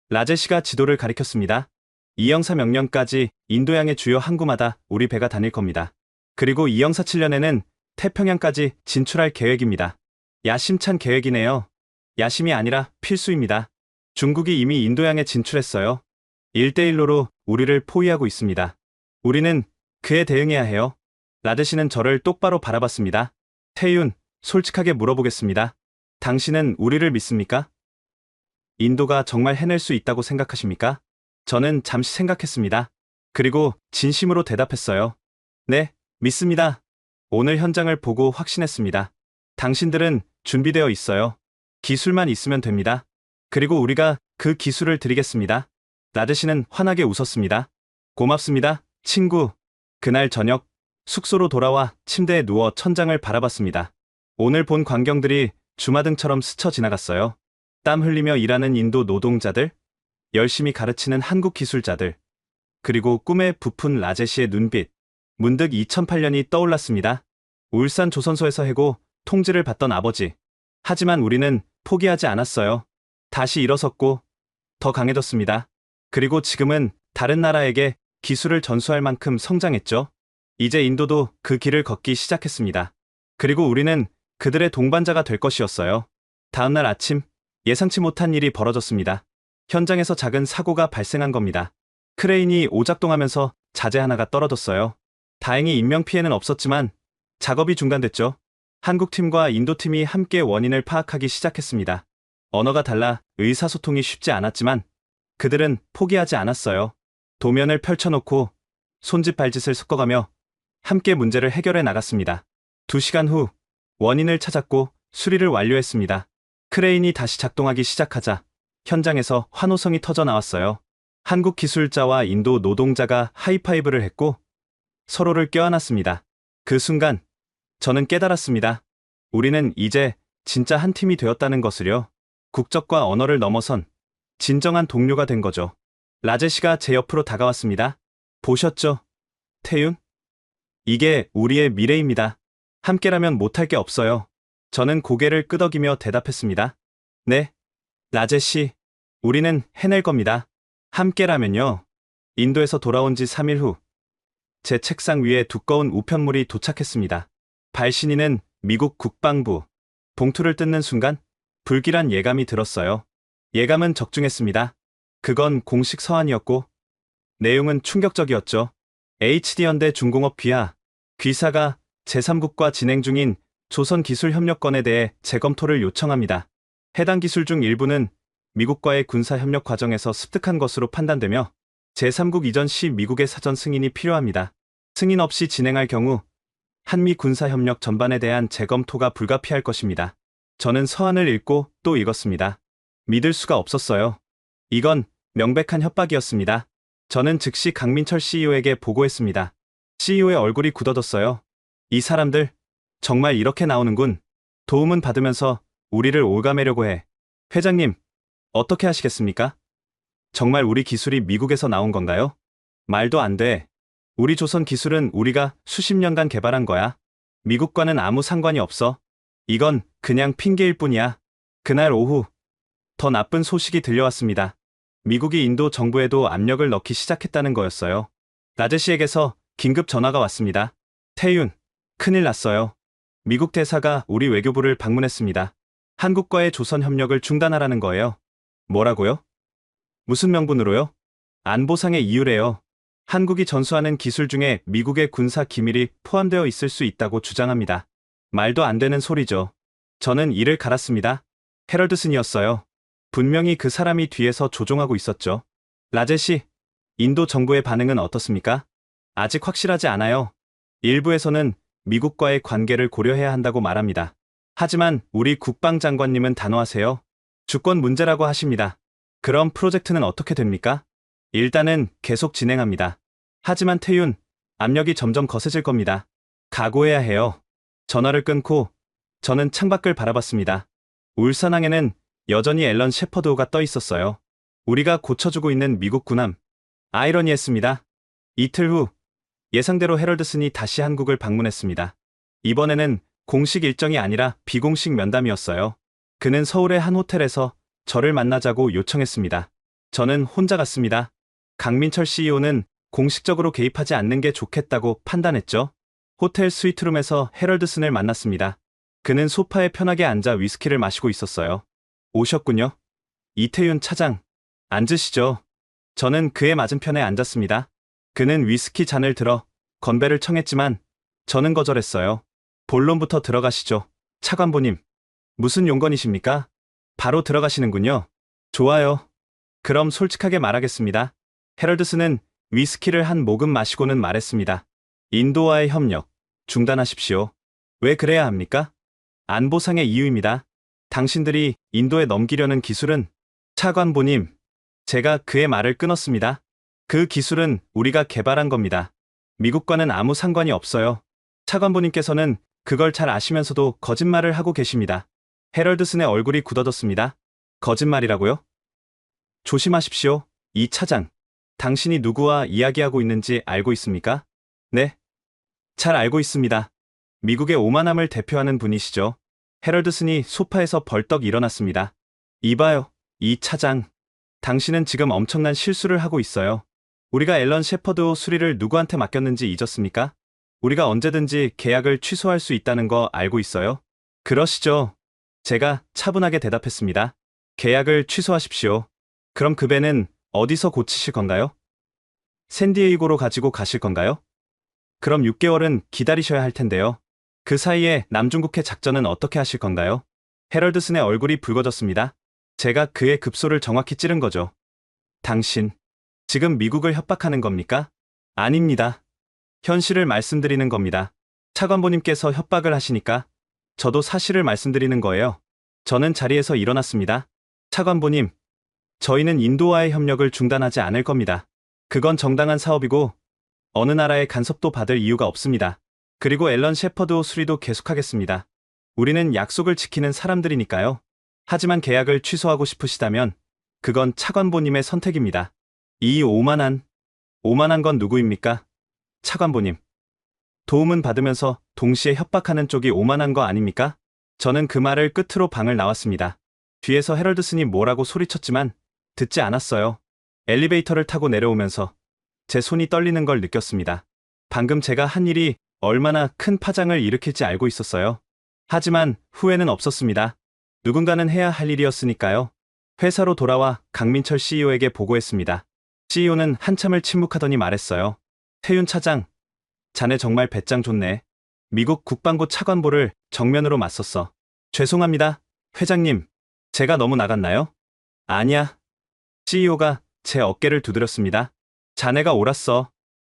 라제시가 지도를 가리켰습니다. 이영사 명령까지 인도양의 주요 항구마다 우리 배가 다닐 겁니다. 그리고 이영사 7년에는 태평양까지 진출할 계획입니다. 야심찬 계획이네요. 야심이 아니라 필수입니다. 중국이 이미 인도양에 진출했어요. 1대1로로 우리를 포위하고 있습니다. 우리는 그에 대응해야 해요. 라제시는 저를 똑바로 바라봤습니다. 태윤, 솔직하게 물어보겠습니다. 당신은 우리를 믿습니까? 인도가 정말 해낼 수 있다고 생각하십니까? 저는 잠시 생각했습니다. 그리고 진심으로 대답했어요. 네, 믿습니다. 오늘 현장을 보고 확신했습니다. 당신들은 준비되어 있어요. 기술만 있으면 됩니다. 그리고 우리가 그 기술을 드리겠습니다. 라제시는 환하게 웃었습니다. 고맙습니다, 친구. 그날 저녁 숙소로 돌아와 침대에 누워 천장을 바라봤습니다. 오늘 본 광경들이 주마등처럼 스쳐 지나갔어요. 땀 흘리며 일하는 인도 노동자들, 열심히 가르치는 한국 기술자들, 그리고 꿈에 부푼 라제시의 눈빛. 문득 2008년이 떠올랐습니다. 울산 조선소에서 해고, 통지를 받던 아버지. 하지만 우리는 포기하지 않았어요. 다시 일어섰고, 더 강해졌습니다. 그리고 지금은 다른 나라에게 기술을 전수할 만큼 성장했죠. 이제 인도도 그 길을 걷기 시작했습니다. 그리고 우리는 그들의 동반자가 될 것이었어요. 다음날 아침, 예상치 못한 일이 벌어졌습니다. 현장에서 작은 사고가 발생한 겁니다. 크레인이 오작동하면서 자재 하나가 떨어졌어요. 다행히 인명피해는 없었지만 작업이 중단됐죠. 한국팀과 인도팀이 함께 원인을 파악하기 시작했습니다. 언어가 달라 의사소통이 쉽지 않았지만 그들은 포기하지 않았어요. 도면을 펼쳐놓고 손짓 발짓을 섞어가며 함께 문제를 해결해 나갔습니다. 2시간 후 원인을 찾았고 수리를 완료했습니다. 크레인이 다시 작동하기 시작하자 현장에서 환호성이 터져 나왔어요. 한국 기술자와 인도 노동자가 하이파이브를 했고 서로를 껴안았습니다. 그 순간 저는 깨달았습니다. 우리는 이제 진짜 한 팀이 되었다는 것을요. 국적과 언어를 넘어선 진정한 동료가 된 거죠. 라제시가 제 옆으로 다가왔습니다. 보셨죠? 태윤? 이게 우리의 미래입니다. 함께라면 못할 게 없어요. 저는 고개를 끄덕이며 대답했습니다. 네, 라제시, 우리는 해낼 겁니다. 함께라면요. 인도에서 돌아온 지 3일 후, 제 책상 위에 두꺼운 우편물이 도착했습니다. 발신인은 미국 국방부. 봉투를 뜯는 순간 불길한 예감이 들었어요. 예감은 적중했습니다. 그건 공식 서한이었고 내용은 충격적이었죠. HD현대 중공업 귀하, 귀사가 제3국과 진행 중인 조선기술협력건에 대해 재검토를 요청합니다. 해당 기술 중 일부는 미국과의 군사협력 과정에서 습득한 것으로 판단되며 제3국 이전 시 미국의 사전 승인이 필요합니다. 승인 없이 진행할 경우 한미 군사협력 전반에 대한 재검토가 불가피할 것입니다. 저는 서한을 읽고 또 읽었습니다. 믿을 수가 없었어요. 이건 명백한 협박이었습니다. 저는 즉시 강민철 CEO에게 보고했습니다. CEO의 얼굴이 굳어졌어요. 이 사람들 정말 이렇게 나오는군. 도움은 받으면서 우리를 올가매려고 해. 회장님, 어떻게 하시겠습니까? 정말 우리 기술이 미국에서 나온 건가요? 말도 안 돼. 우리 조선 기술은 우리가 수십 년간 개발한 거야. 미국과는 아무 상관이 없어. 이건 그냥 핑계일 뿐이야. 그날 오후, 더 나쁜 소식이 들려왔습니다. 미국이 인도 정부에도 압력을 넣기 시작했다는 거였어요. 라제시에게서 긴급 전화가 왔습니다. 태윤, 큰일 났어요. 미국 대사가 우리 외교부를 방문했습니다. 한국과의 조선 협력을 중단하라는 거예요. 뭐라고요? 무슨 명분으로요? 안보상의 이유래요. 한국이 전수하는 기술 중에 미국의 군사 기밀이 포함되어 있을 수 있다고 주장합니다. 말도 안 되는 소리죠. 저는 이를 갈았습니다. 헤럴드슨이었어요. 분명히 그 사람이 뒤에서 조종하고 있었죠. 라제시, 인도 정부의 반응은 어떻습니까? 아직 확실하지 않아요. 일부에서는 미국과의 관계를 고려해야 한다고 말합니다. 하지만 우리 국방장관님은 단호하세요. 주권 문제라고 하십니다. 그럼 프로젝트는 어떻게 됩니까? 일단은 계속 진행합니다. 하지만 태윤, 압력이 점점 거세질 겁니다. 각오해야 해요. 전화를 끊고 저는 창밖을 바라봤습니다. 울산항에는 여전히 앨런 셰퍼드호가 떠 있었어요. 우리가 고쳐주고 있는 미국 군함. 아이러니했습니다. 이틀 후 예상대로 헤럴드슨이 다시 한국을 방문했습니다. 이번에는 공식 일정이 아니라 비공식 면담이었어요. 그는 서울의 한 호텔에서 저를 만나자고 요청했습니다. 저는 혼자 갔습니다. 강민철 CEO는 공식적으로 개입하지 않는 게 좋겠다고 판단했죠. 호텔 스위트룸에서 헤럴드슨을 만났습니다. 그는 소파에 편하게 앉아 위스키를 마시고 있었어요. 오셨군요. 이태윤 차장. 앉으시죠. 저는 그의 맞은편에 앉았습니다. 그는 위스키 잔을 들어 건배를 청했지만 저는 거절했어요. 본론부터 들어가시죠. 차관보님. 무슨 용건이십니까? 바로 들어가시는군요. 좋아요. 그럼 솔직하게 말하겠습니다. 헤럴드슨은 위스키를 한 모금 마시고는 말했습니다. 인도와의 협력, 중단하십시오. 왜 그래야 합니까? 안보상의 이유입니다. 당신들이 인도에 넘기려는 기술은, 차관보님, 제가 그의 말을 끊었습니다. 그 기술은 우리가 개발한 겁니다. 미국과는 아무 상관이 없어요. 차관보님께서는 그걸 잘 아시면서도 거짓말을 하고 계십니다. 헤럴드슨의 얼굴이 굳어졌습니다. 거짓말이라고요? 조심하십시오. 이 차장. 당신이 누구와 이야기하고 있는지 알고 있습니까? 네. 잘 알고 있습니다. 미국의 오만함을 대표하는 분이시죠. 헤럴드슨이 소파에서 벌떡 일어났습니다. 이봐요, 이 차장. 당신은 지금 엄청난 실수를 하고 있어요. 우리가 앨런 셰퍼드 수리를 누구한테 맡겼는지 잊었습니까? 우리가 언제든지 계약을 취소할 수 있다는 거 알고 있어요? 그러시죠. 제가 차분하게 대답했습니다. 계약을 취소하십시오. 그럼 그 배는 어디서 고치실 건가요? 샌디에이고로 가지고 가실 건가요? 그럼 6개월은 기다리셔야 할 텐데요. 그 사이에 남중국해 작전은 어떻게 하실 건가요? 헤럴드슨의 얼굴이 붉어졌습니다. 제가 그의 급소를 정확히 찌른 거죠. 당신, 지금 미국을 협박하는 겁니까? 아닙니다. 현실을 말씀드리는 겁니다. 차관보님께서 협박을 하시니까 저도 사실을 말씀드리는 거예요. 저는 자리에서 일어났습니다. 차관보님, 저희는 인도와의 협력을 중단하지 않을 겁니다. 그건 정당한 사업이고 어느 나라의 간섭도 받을 이유가 없습니다. 그리고 앨런 셰퍼드 수리도 계속하겠습니다. 우리는 약속을 지키는 사람들이니까요. 하지만 계약을 취소하고 싶으시다면 그건 차관보님의 선택입니다. 이 오만한 건 누구입니까? 차관보님. 도움은 받으면서 동시에 협박하는 쪽이 오만한 거 아닙니까? 저는 그 말을 끝으로 방을 나왔습니다. 뒤에서 헤럴드슨이 뭐라고 소리쳤지만 듣지 않았어요. 엘리베이터를 타고 내려오면서 제 손이 떨리는 걸 느꼈습니다. 방금 제가 한 일이 얼마나 큰 파장을 일으킬지 알고 있었어요. 하지만 후회는 없었습니다. 누군가는 해야 할 일이었으니까요. 회사로 돌아와 강민철 CEO에게 보고했습니다. CEO는 한참을 침묵하더니 말했어요. 태윤 차장, 자네 정말 배짱 좋네. 미국 국방부 차관보를 정면으로 맞섰어. 죄송합니다, 회장님. 제가 너무 나갔나요? 아니야. CEO가 제 어깨를 두드렸습니다. 자네가 옳았어.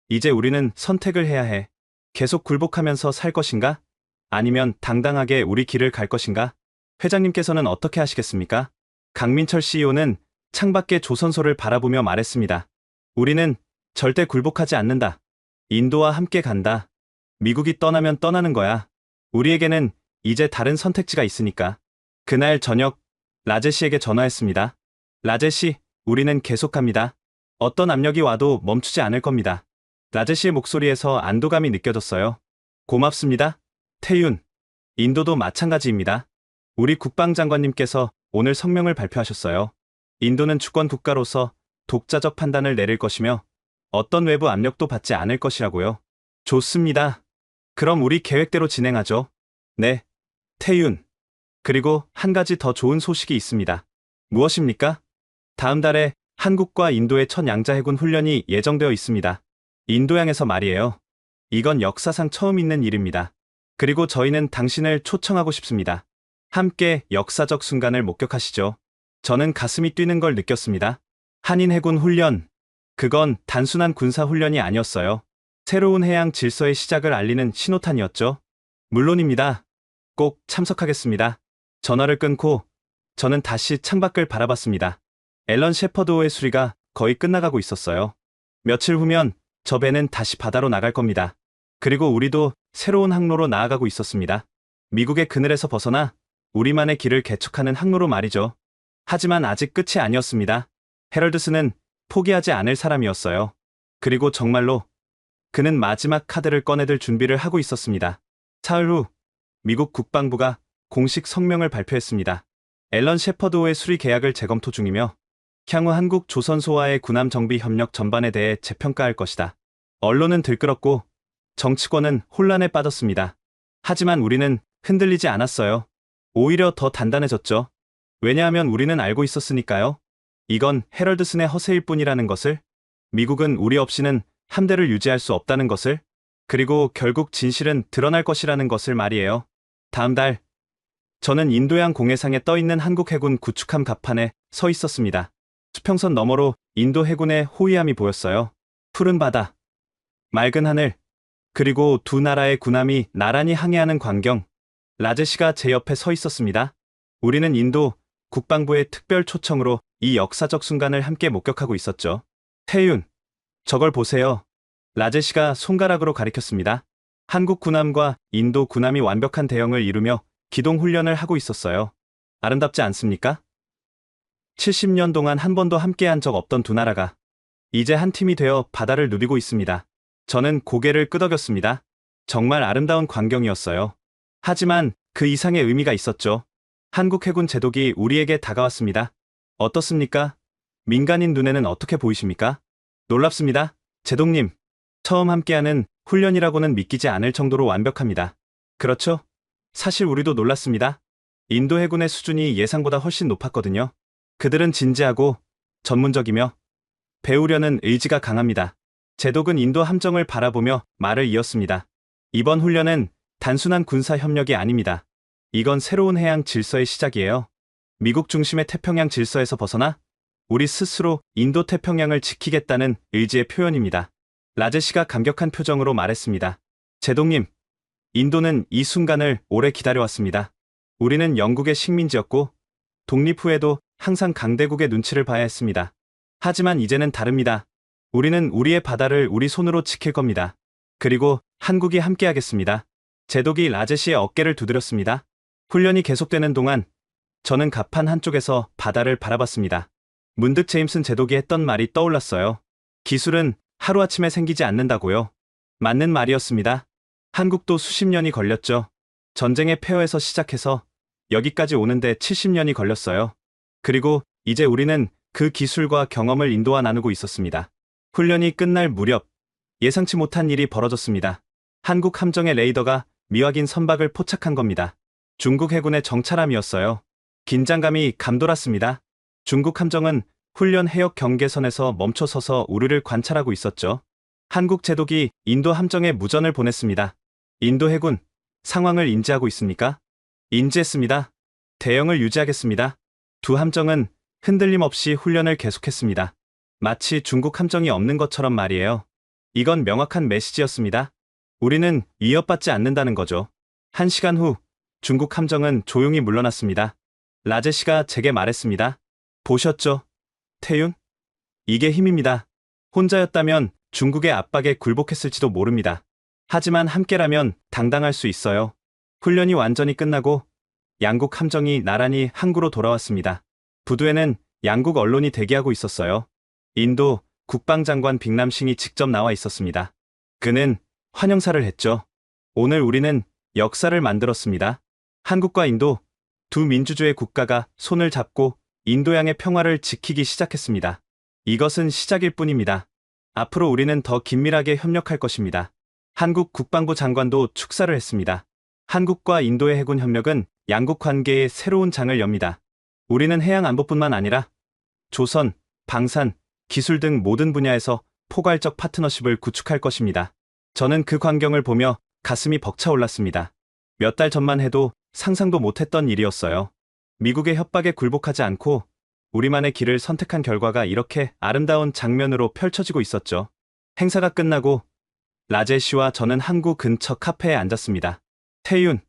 이제 우리는 선택을 해야 해. 계속 굴복하면서 살 것인가? 아니면 당당하게 우리 길을 갈 것인가? 회장님께서는 어떻게 하시겠습니까? 강민철 CEO는 창밖의 조선소를 바라보며 말했습니다. 우리는 절대 굴복하지 않는다. 인도와 함께 간다. 미국이 떠나면 떠나는 거야. 우리에게는 이제 다른 선택지가 있으니까. 그날 저녁 라제시에게 전화했습니다. 라제시, 우리는 계속합니다. 어떤 압력이 와도 멈추지 않을 겁니다. 라제시의 목소리에서 안도감이 느껴졌어요. 고맙습니다, 태윤. 인도도 마찬가지입니다. 우리 국방장관님께서 오늘 성명을 발표하셨어요. 인도는 주권 국가로서 독자적 판단을 내릴 것이며 어떤 외부 압력도 받지 않을 것이라고요. 좋습니다. 그럼 우리 계획대로 진행하죠. 네, 태윤. 그리고 한 가지 더 좋은 소식이 있습니다. 무엇입니까? 다음 달에 한국과 인도의 첫 양자 해군 훈련이 예정되어 있습니다. 인도양에서 말이에요. 이건 역사상 처음 있는 일입니다. 그리고 저희는 당신을 초청하고 싶습니다. 함께 역사적 순간을 목격하시죠. 저는 가슴이 뛰는 걸 느꼈습니다. 한인 해군 훈련. 그건 단순한 군사 훈련이 아니었어요. 새로운 해양 질서의 시작을 알리는 신호탄이었죠. 물론입니다. 꼭 참석하겠습니다. 전화를 끊고 저는 다시 창밖을 바라봤습니다. 앨런 셰퍼드호의 수리가 거의 끝나가고 있었어요. 며칠 후면 저 배는 다시 바다로 나갈 겁니다. 그리고 우리도 새로운 항로로 나아가고 있었습니다. 미국의 그늘에서 벗어나 우리만의 길을 개척하는 항로로 말이죠. 하지만 아직 끝이 아니었습니다. 헤럴드슨은 포기하지 않을 사람이었어요. 그리고 정말로 그는 마지막 카드를 꺼내들 준비를 하고 있었습니다. 사흘 후 미국 국방부가 공식 성명을 발표했습니다. 앨런 셰퍼드호의 수리 계약을 재검토 중이며 향후 한국 조선소와의 군함 정비 협력 전반에 대해 재평가할 것이다. 언론은 들끓었고 정치권은 혼란에 빠졌습니다. 하지만 우리는 흔들리지 않았어요. 오히려 더 단단해졌죠. 왜냐하면 우리는 알고 있었으니까요. 이건 헤럴드슨의 허세일 뿐이라는 것을, 미국은 우리 없이는 함대를 유지할 수 없다는 것을, 그리고 결국 진실은 드러날 것이라는 것을 말이에요. 다음 달 저는 인도양 공해상에 떠있는 한국 해군 구축함 갑판에 서 있었습니다. 수평선 너머로 인도 해군의 호위함이 보였어요. 푸른 바다, 맑은 하늘, 그리고 두 나라의 군함이 나란히 항해하는 광경. 라제시가 제 옆에 서 있었습니다. 우리는 인도 국방부의 특별 초청으로 이 역사적 순간을 함께 목격하고 있었죠. 태윤, 저걸 보세요. 라제시가 손가락으로 가리켰습니다. 한국 군함과 인도 군함이 완벽한 대형을 이루며 기동 훈련을 하고 있었어요. 아름답지 않습니까? 70년 동안 한 번도 함께한 적 없던 두 나라가 이제 한 팀이 되어 바다를 누비고 있습니다. 저는 고개를 끄덕였습니다. 정말 아름다운 광경이었어요. 하지만 그 이상의 의미가 있었죠. 한국 해군 제독이 우리에게 다가왔습니다. 어떻습니까? 민간인 눈에는 어떻게 보이십니까? 놀랍습니다. 제독님, 처음 함께하는 훈련이라고는 믿기지 않을 정도로 완벽합니다. 그렇죠? 사실 우리도 놀랐습니다. 인도 해군의 수준이 예상보다 훨씬 높았거든요. 그들은 진지하고 전문적이며 배우려는 의지가 강합니다. 제독은 인도 함정을 바라보며 말을 이었습니다. 이번 훈련은 단순한 군사 협력이 아닙니다. 이건 새로운 해양 질서의 시작이에요. 미국 중심의 태평양 질서에서 벗어나 우리 스스로 인도 태평양을 지키겠다는 의지의 표현입니다. 라제시가 감격한 표정으로 말했습니다. 제독님, 인도는 이 순간을 오래 기다려왔습니다. 우리는 영국의 식민지였고 독립 후에도 항상 강대국의 눈치를 봐야 했습니다. 하지만 이제는 다릅니다. 우리는 우리의 바다를 우리 손으로 지킬 겁니다. 그리고 한국이 함께하겠습니다. 제독이 라제시의 어깨를 두드렸습니다. 훈련이 계속되는 동안 저는 갑판 한쪽에서 바다를 바라봤습니다. 문득 제임슨 제독이 했던 말이 떠올랐어요. 기술은 하루아침에 생기지 않는다고요. 맞는 말이었습니다. 한국도 수십 년이 걸렸죠. 전쟁의 폐허에서 시작해서 여기까지 오는데 70년이 걸렸어요. 그리고 이제 우리는 그 기술과 경험을 인도와 나누고 있었습니다. 훈련이 끝날 무렵 예상치 못한 일이 벌어졌습니다. 한국 함정의 레이더가 미확인 선박을 포착한 겁니다. 중국 해군의 정찰함이었어요. 긴장감이 감돌았습니다. 중국 함정은 훈련 해역 경계선에서 멈춰서서 우리를 관찰하고 있었죠. 한국 제독이 인도 함정에 무전을 보냈습니다. 인도 해군, 상황을 인지하고 있습니까? 인지했습니다. 대형을 유지하겠습니다. 두 함정은 흔들림 없이 훈련을 계속했습니다. 마치 중국 함정이 없는 것처럼 말이에요. 이건 명확한 메시지였습니다. 우리는 위협받지 않는다는 거죠. 1시간 후 중국 함정은 조용히 물러났습니다. 라제시가 제게 말했습니다. 보셨죠? 태윤? 이게 힘입니다. 혼자였다면 중국의 압박에 굴복했을지도 모릅니다. 하지만 함께라면 당당할 수 있어요. 훈련이 완전히 끝나고 양국 함정이 나란히 항구로 돌아왔습니다. 부두에는 양국 언론이 대기하고 있었어요. 인도 국방장관 빅남싱이 직접 나와 있었습니다. 그는 환영사를 했죠. 오늘 우리는 역사를 만들었습니다. 한국과 인도, 두 민주주의 국가가 손을 잡고 인도양의 평화를 지키기 시작했습니다. 이것은 시작일 뿐입니다. 앞으로 우리는 더 긴밀하게 협력할 것입니다. 한국 국방부 장관도 축사를 했습니다. 한국과 인도의 해군 협력은 양국 관계에 새로운 장을 엽니다. 우리는 해양 안보뿐만 아니라 조선, 방산, 기술 등 모든 분야에서 포괄적 파트너십을 구축할 것입니다. 저는 그 광경을 보며 가슴이 벅차올랐습니다. 몇 달 전만 해도 상상도 못했던 일이었어요. 미국의 협박에 굴복하지 않고 우리만의 길을 선택한 결과가 이렇게 아름다운 장면으로 펼쳐지고 있었죠. 행사가 끝나고 라제시와 저는 항구 근처 카페에 앉았습니다. 태윤,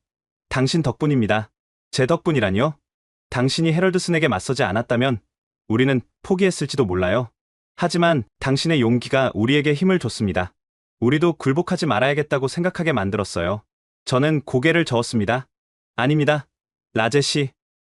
당신 덕분입니다. 제 덕분이라니요? 당신이 헤럴드슨에게 맞서지 않았다면 우리는 포기했을지도 몰라요. 하지만 당신의 용기가 우리에게 힘을 줬습니다. 우리도 굴복하지 말아야겠다고 생각하게 만들었어요. 저는 고개를 저었습니다. 아닙니다. 라제시,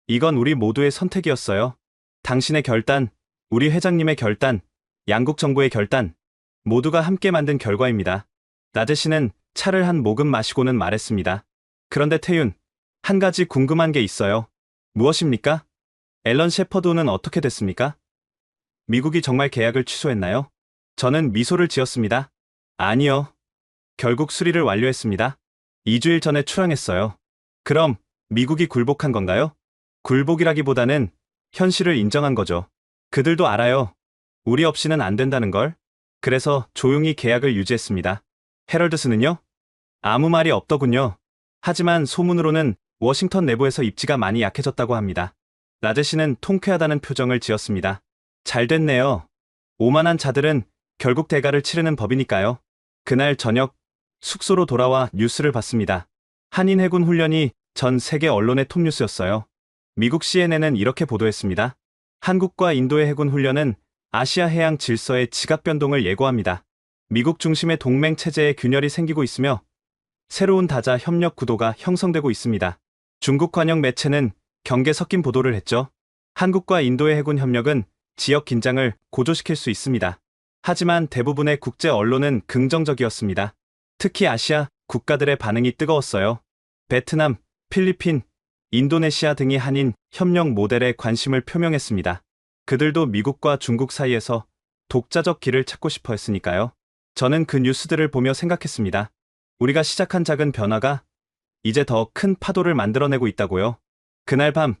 이건 우리 모두의 선택이었어요. 당신의 결단, 우리 회장님의 결단, 양국 정부의 결단, 모두가 함께 만든 결과입니다. 라제시는 차를 한 모금 마시고는 말했습니다. 그런데 태윤, 한 가지 궁금한 게 있어요. 무엇입니까? 앨런 셰퍼드는 어떻게 됐습니까? 미국이 정말 계약을 취소했나요? 저는 미소를 지었습니다. 아니요. 결국 수리를 완료했습니다. 2주일 전에 출항했어요. 그럼 미국이 굴복한 건가요? 굴복이라기보다는 현실을 인정한 거죠. 그들도 알아요. 우리 없이는 안 된다는 걸. 그래서 조용히 계약을 유지했습니다. 헤럴드스는요? 아무 말이 없더군요. 하지만 소문으로는 워싱턴 내부에서 입지가 많이 약해졌다고 합니다. 라제시는 통쾌하다는 표정을 지었습니다. 잘 됐네요. 오만한 자들은 결국 대가를 치르는 법이니까요. 그날 저녁 숙소로 돌아와 뉴스를 봤습니다. 한인 해군 훈련이 전 세계 언론의 톱뉴스였어요. 미국 CNN은 이렇게 보도했습니다. 한국과 인도의 해군 훈련은 아시아 해양 질서의 지각 변동을 예고합니다. 미국 중심의 동맹 체제에 균열이 생기고 있으며 새로운 다자 협력 구도가 형성되고 있습니다. 중국 관영 매체는 경계 섞인 보도를 했죠. 한국과 인도의 해군 협력은 지역 긴장을 고조시킬 수 있습니다. 하지만 대부분의 국제 언론은 긍정적이었습니다. 특히 아시아 국가들의 반응이 뜨거웠어요. 베트남, 필리핀, 인도네시아 등이 한인 협력 모델에 관심을 표명했습니다. 그들도 미국과 중국 사이에서 독자적 길을 찾고 싶어 했으니까요. 저는 그 뉴스들을 보며 생각했습니다. 우리가 시작한 작은 변화가 이제 더 큰 파도를 만들어내고 있다고요. 그날 밤,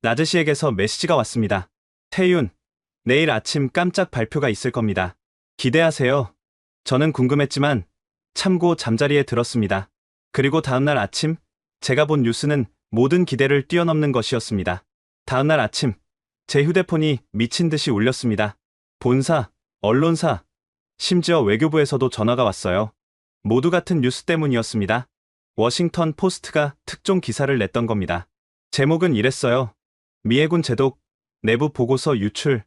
나즈시에게서 메시지가 왔습니다. 태윤, 내일 아침 깜짝 발표가 있을 겁니다. 기대하세요. 저는 궁금했지만 참고 잠자리에 들었습니다. 그리고 다음날 아침, 제가 본 뉴스는 모든 기대를 뛰어넘는 것이었습니다. 다음날 아침, 제 휴대폰이 미친 듯이 울렸습니다. 본사, 언론사, 심지어 외교부에서도 전화가 왔어요. 모두 같은 뉴스 때문이었습니다. 워싱턴 포스트가 특종 기사를 냈던 겁니다. 제목은 이랬어요. 미 해군 제독, 내부 보고서 유출,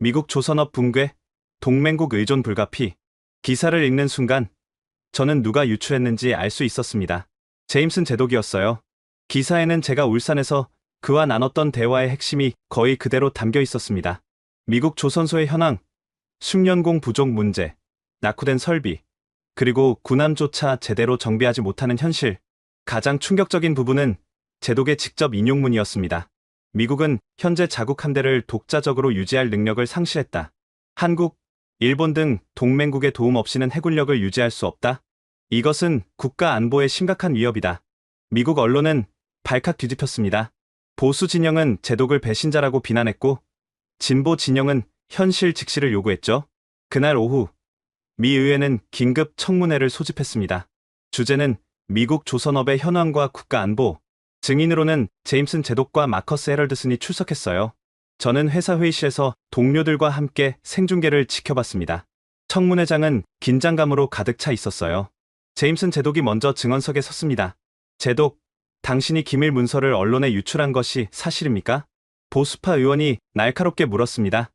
미국 조선업 붕괴, 동맹국 의존 불가피. 기사를 읽는 순간 저는 누가 유출했는지 알 수 있었습니다. 제임슨 제독이었어요. 기사에는 제가 울산에서 그와 나눴던 대화의 핵심이 거의 그대로 담겨 있었습니다. 미국 조선소의 현황, 숙련공 부족 문제, 낙후된 설비, 그리고 군함조차 제대로 정비하지 못하는 현실. 가장 충격적인 부분은 제독의 직접 인용문이었습니다. 미국은 현재 자국 함대를 독자적으로 유지할 능력을 상실했다. 한국, 일본 등 동맹국의 도움 없이는 해군력을 유지할 수 없다. 이것은 국가 안보에 심각한 위협이다. 미국 언론은 발칵 뒤집혔습니다. 보수 진영은 제독을 배신자라고 비난했고 진보 진영은 현실 직시를 요구했죠. 그날 오후 미 의회는 긴급 청문회를 소집했습니다. 주제는 미국 조선업의 현황과 국가 안보. 증인으로는 제임슨 제독과 마커스 헤럴드슨이 출석했어요. 저는 회사 회의실에서 동료들과 함께 생중계를 지켜봤습니다. 청문회장은 긴장감으로 가득 차 있었어요. 제임슨 제독이 먼저 증언석에 섰습니다. 제독, 당신이 기밀 문서를 언론에 유출한 것이 사실입니까? 보수파 의원이 날카롭게 물었습니다.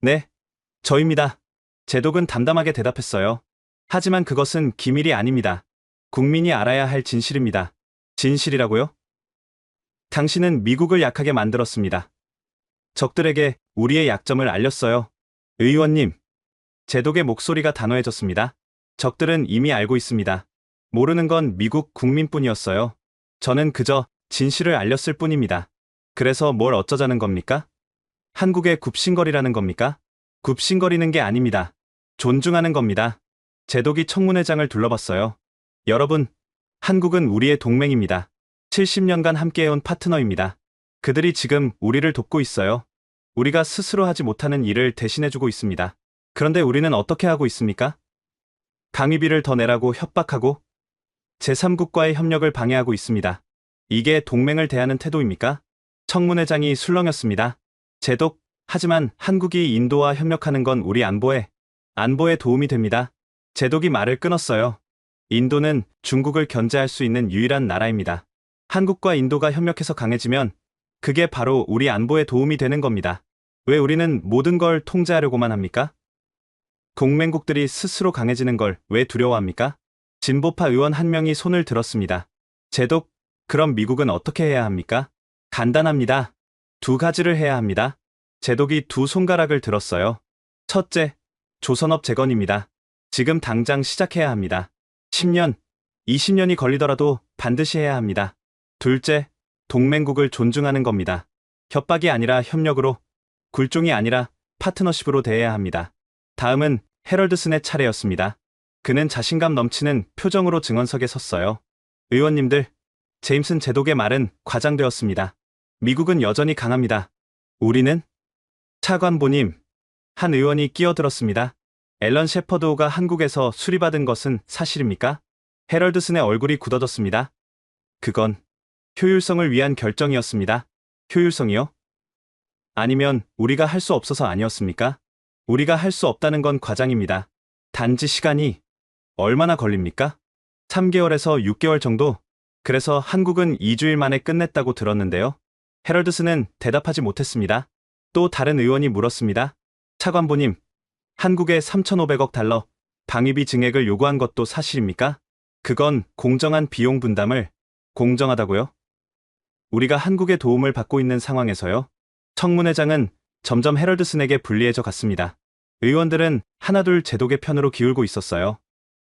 네, 저입니다. 제독은 담담하게 대답했어요. 하지만 그것은 기밀이 아닙니다. 국민이 알아야 할 진실입니다. 진실이라고요? 당신은 미국을 약하게 만들었습니다. 적들에게 우리의 약점을 알렸어요. 의원님, 제독의 목소리가 단호해졌습니다. 적들은 이미 알고 있습니다. 모르는 건 미국 국민뿐이었어요. 저는 그저 진실을 알렸을 뿐입니다. 그래서 뭘 어쩌자는 겁니까? 한국의 굽신거리라는 겁니까? 굽신거리는 게 아닙니다. 존중하는 겁니다. 제독이 청문회장을 둘러봤어요. 여러분, 한국은 우리의 동맹입니다. 70년간 함께해온 파트너입니다. 그들이 지금 우리를 돕고 있어요. 우리가 스스로 하지 못하는 일을 대신해주고 있습니다. 그런데 우리는 어떻게 하고 있습니까? 강의비를 더 내라고 협박하고 제3국과의 협력을 방해하고 있습니다. 이게 동맹을 대하는 태도입니까? 청문회장이 술렁였습니다. 제독, 하지만 한국이 인도와 협력하는 건 우리 안보에 도움이 됩니다. 제독이 말을 끊었어요. 인도는 중국을 견제할 수 있는 유일한 나라입니다. 한국과 인도가 협력해서 강해지면 그게 바로 우리 안보에 도움이 되는 겁니다. 왜 우리는 모든 걸 통제하려고만 합니까? 동맹국들이 스스로 강해지는 걸 왜 두려워합니까? 진보파 의원 한 명이 손을 들었습니다. 제독, 그럼 미국은 어떻게 해야 합니까? 간단합니다. 두 가지를 해야 합니다. 제독이 두 손가락을 들었어요. 첫째, 조선업 재건입니다. 지금 당장 시작해야 합니다. 10년, 20년이 걸리더라도 반드시 해야 합니다. 둘째, 동맹국을 존중하는 겁니다. 협박이 아니라 협력으로, 굴종이 아니라 파트너십으로 대해야 합니다. 다음은 헤럴드슨의 차례였습니다. 그는 자신감 넘치는 표정으로 증언석에 섰어요. 의원님들, 제임슨 제독의 말은 과장되었습니다. 미국은 여전히 강합니다. 우리는? 차관보님, 한 의원이 끼어들었습니다. 앨런 셰퍼드호가 한국에서 수리받은 것은 사실입니까? 헤럴드슨의 얼굴이 굳어졌습니다. 그건 효율성을 위한 결정이었습니다. 효율성이요? 아니면 우리가 할 수 없어서 아니었습니까? 우리가 할 수 없다는 건 과장입니다. 단지 시간이 얼마나 걸립니까? 3개월에서 6개월 정도? 그래서 한국은 2주일 만에 끝냈다고 들었는데요. 헤럴드슨은 대답하지 못했습니다. 또 다른 의원이 물었습니다. 차관보님, 한국에 3,500억 달러 방위비 증액을 요구한 것도 사실입니까? 그건 공정한 비용 분담을 공정하다고요? 우리가 한국의 도움을 받고 있는 상황에서요. 청문회장은 점점 헤럴드슨에게 불리해져 갔습니다. 의원들은 하나둘 제독의 편으로 기울고 있었어요.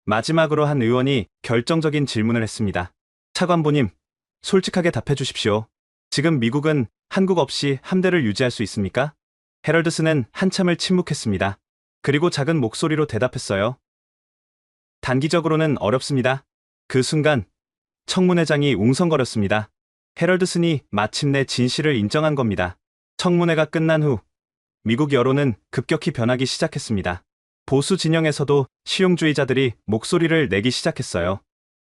마지막으로 한 의원이 결정적인 질문을 했습니다. 차관보님, 솔직하게 답해 주십시오. 지금 미국은 한국 없이 함대를 유지할 수 있습니까? 헤럴드슨은 한참을 침묵했습니다. 그리고 작은 목소리로 대답했어요. 단기적으로는 어렵습니다. 그 순간 청문회장이 웅성거렸습니다. 헤럴드슨이 마침내 진실을 인정한 겁니다. 청문회가 끝난 후 미국 여론은 급격히 변하기 시작했습니다. 보수 진영에서도 실용주의자들이 목소리를 내기 시작했어요.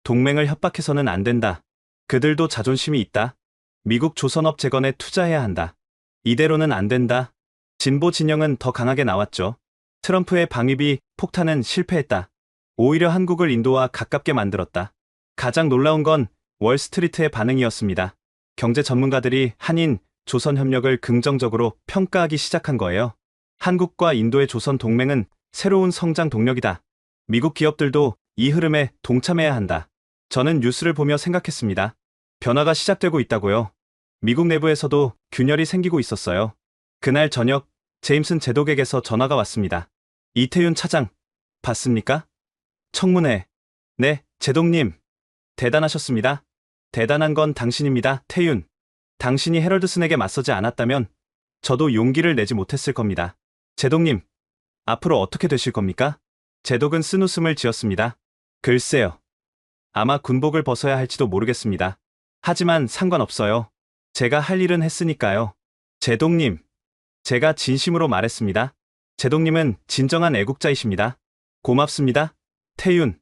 동맹을 협박해서는 안 된다. 그들도 자존심이 있다. 미국 조선업 재건에 투자해야 한다. 이대로는 안 된다. 진보 진영은 더 강하게 나왔죠. 트럼프의 방위비 폭탄은 실패했다. 오히려 한국을 인도와 가깝게 만들었다. 가장 놀라운 건 월스트리트의 반응이었습니다. 경제 전문가들이 한인, 조선 협력을 긍정적으로 평가하기 시작한 거예요. 한국과 인도의 조선 동맹은 새로운 성장 동력이다. 미국 기업들도 이 흐름에 동참해야 한다. 저는 뉴스를 보며 생각했습니다. 변화가 시작되고 있다고요. 미국 내부에서도 균열이 생기고 있었어요. 그날 저녁 제임슨 제독에게서 전화가 왔습니다. 이태윤 차장, 봤습니까? 청문회. 네, 제독님. 대단하셨습니다. 대단한 건 당신입니다, 태윤. 당신이 헤럴드슨에게 맞서지 않았다면 저도 용기를 내지 못했을 겁니다. 제독님, 앞으로 어떻게 되실 겁니까? 제독은 쓴웃음을 지었습니다. 글쎄요. 아마 군복을 벗어야 할지도 모르겠습니다. 하지만 상관없어요. 제가 할 일은 했으니까요. 제독님, 제가 진심으로 말했습니다. 제독님은 진정한 애국자이십니다. 고맙습니다, 태윤.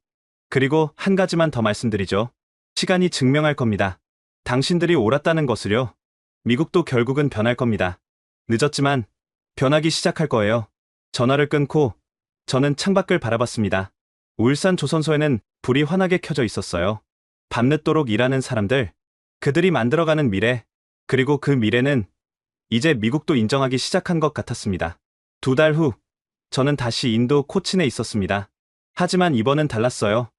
그리고 한 가지만 더 말씀드리죠. 시간이 증명할 겁니다. 당신들이 옳았다는 것을요. 미국도 결국은 변할 겁니다. 늦었지만 변하기 시작할 거예요. 전화를 끊고 저는 창밖을 바라봤습니다. 울산 조선소에는 불이 환하게 켜져 있었어요. 밤늦도록 일하는 사람들, 그들이 만들어가는 미래, 그리고 그 미래는 이제 미국도 인정하기 시작한 것 같았습니다. 2달 후, 저는 다시 인도 코친에 있었습니다. 하지만 이번은 달랐어요.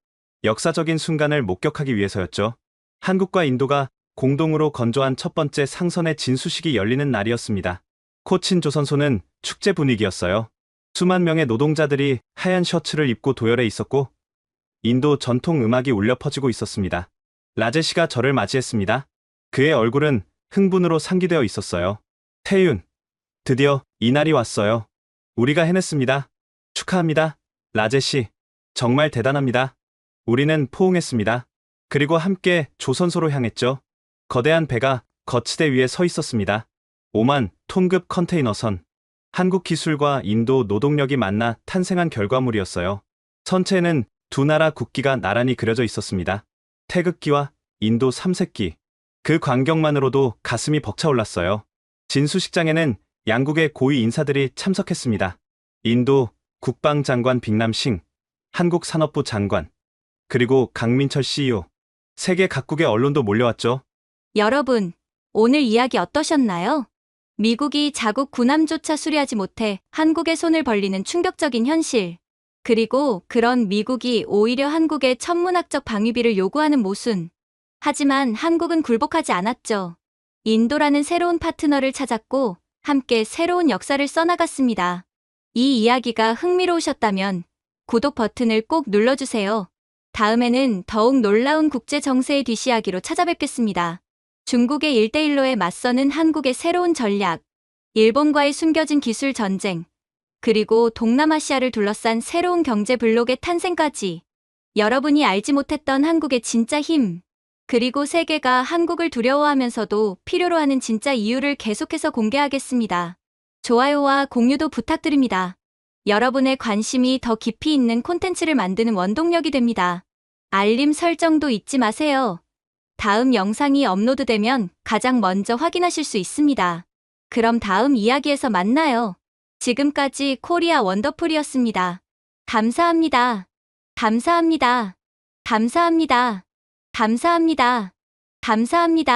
역사적인 순간을 목격하기 위해서였죠. 한국과 인도가 공동으로 건조한 첫 번째 상선의 진수식이 열리는 날이었습니다. 코친 조선소는 축제 분위기였어요. 수만 명의 노동자들이 하얀 셔츠를 입고 도열해 있었고 인도 전통 음악이 울려 퍼지고 있었습니다. 라제시가 저를 맞이했습니다. 그의 얼굴은 흥분으로 상기되어 있었어요. 태윤, 드디어 이날이 왔어요. 우리가 해냈습니다. 축하합니다. 라제시, 정말 대단합니다. 우리는 포옹했습니다. 그리고 함께 조선소로 향했죠. 거대한 배가 거치대 위에 서 있었습니다. 5만 톤급 컨테이너선. 한국 기술과 인도 노동력이 만나 탄생한 결과물이었어요. 선체에는 두 나라 국기가 나란히 그려져 있었습니다. 태극기와 인도 삼색기. 그 광경만으로도 가슴이 벅차올랐어요. 진수식장에는 양국의 고위 인사들이 참석했습니다. 인도 국방장관 빅남싱, 한국 산업부 장관, 그리고 강민철 CEO. 세계 각국의 언론도 몰려왔죠. 여러분, 오늘 이야기 어떠셨나요? 미국이 자국 군함조차 수리하지 못해 한국에 손을 벌리는 충격적인 현실. 그리고 그런 미국이 오히려 한국에 천문학적 방위비를 요구하는 모순. 하지만 한국은 굴복하지 않았죠. 인도라는 새로운 파트너를 찾았고 함께 새로운 역사를 써나갔습니다. 이 이야기가 흥미로우셨다면 구독 버튼을 꼭 눌러주세요. 다음에는 더욱 놀라운 국제 정세의 뒷이야기로 찾아뵙겠습니다. 중국의 1대1로에 맞서는 한국의 새로운 전략, 일본과의 숨겨진 기술 전쟁, 그리고 동남아시아를 둘러싼 새로운 경제 블록의 탄생까지 여러분이 알지 못했던 한국의 진짜 힘, 그리고 세계가 한국을 두려워하면서도 필요로 하는 진짜 이유를 계속해서 공개하겠습니다. 좋아요와 공유도 부탁드립니다. 여러분의 관심이 더 깊이 있는 콘텐츠를 만드는 원동력이 됩니다. 알림 설정도 잊지 마세요. 다음 영상이 업로드되면 가장 먼저 확인하실 수 있습니다. 그럼 다음 이야기에서 만나요. 지금까지 코리아 원더풀이었습니다. 감사합니다. 감사합니다. 감사합니다. 감사합니다. 감사합니다.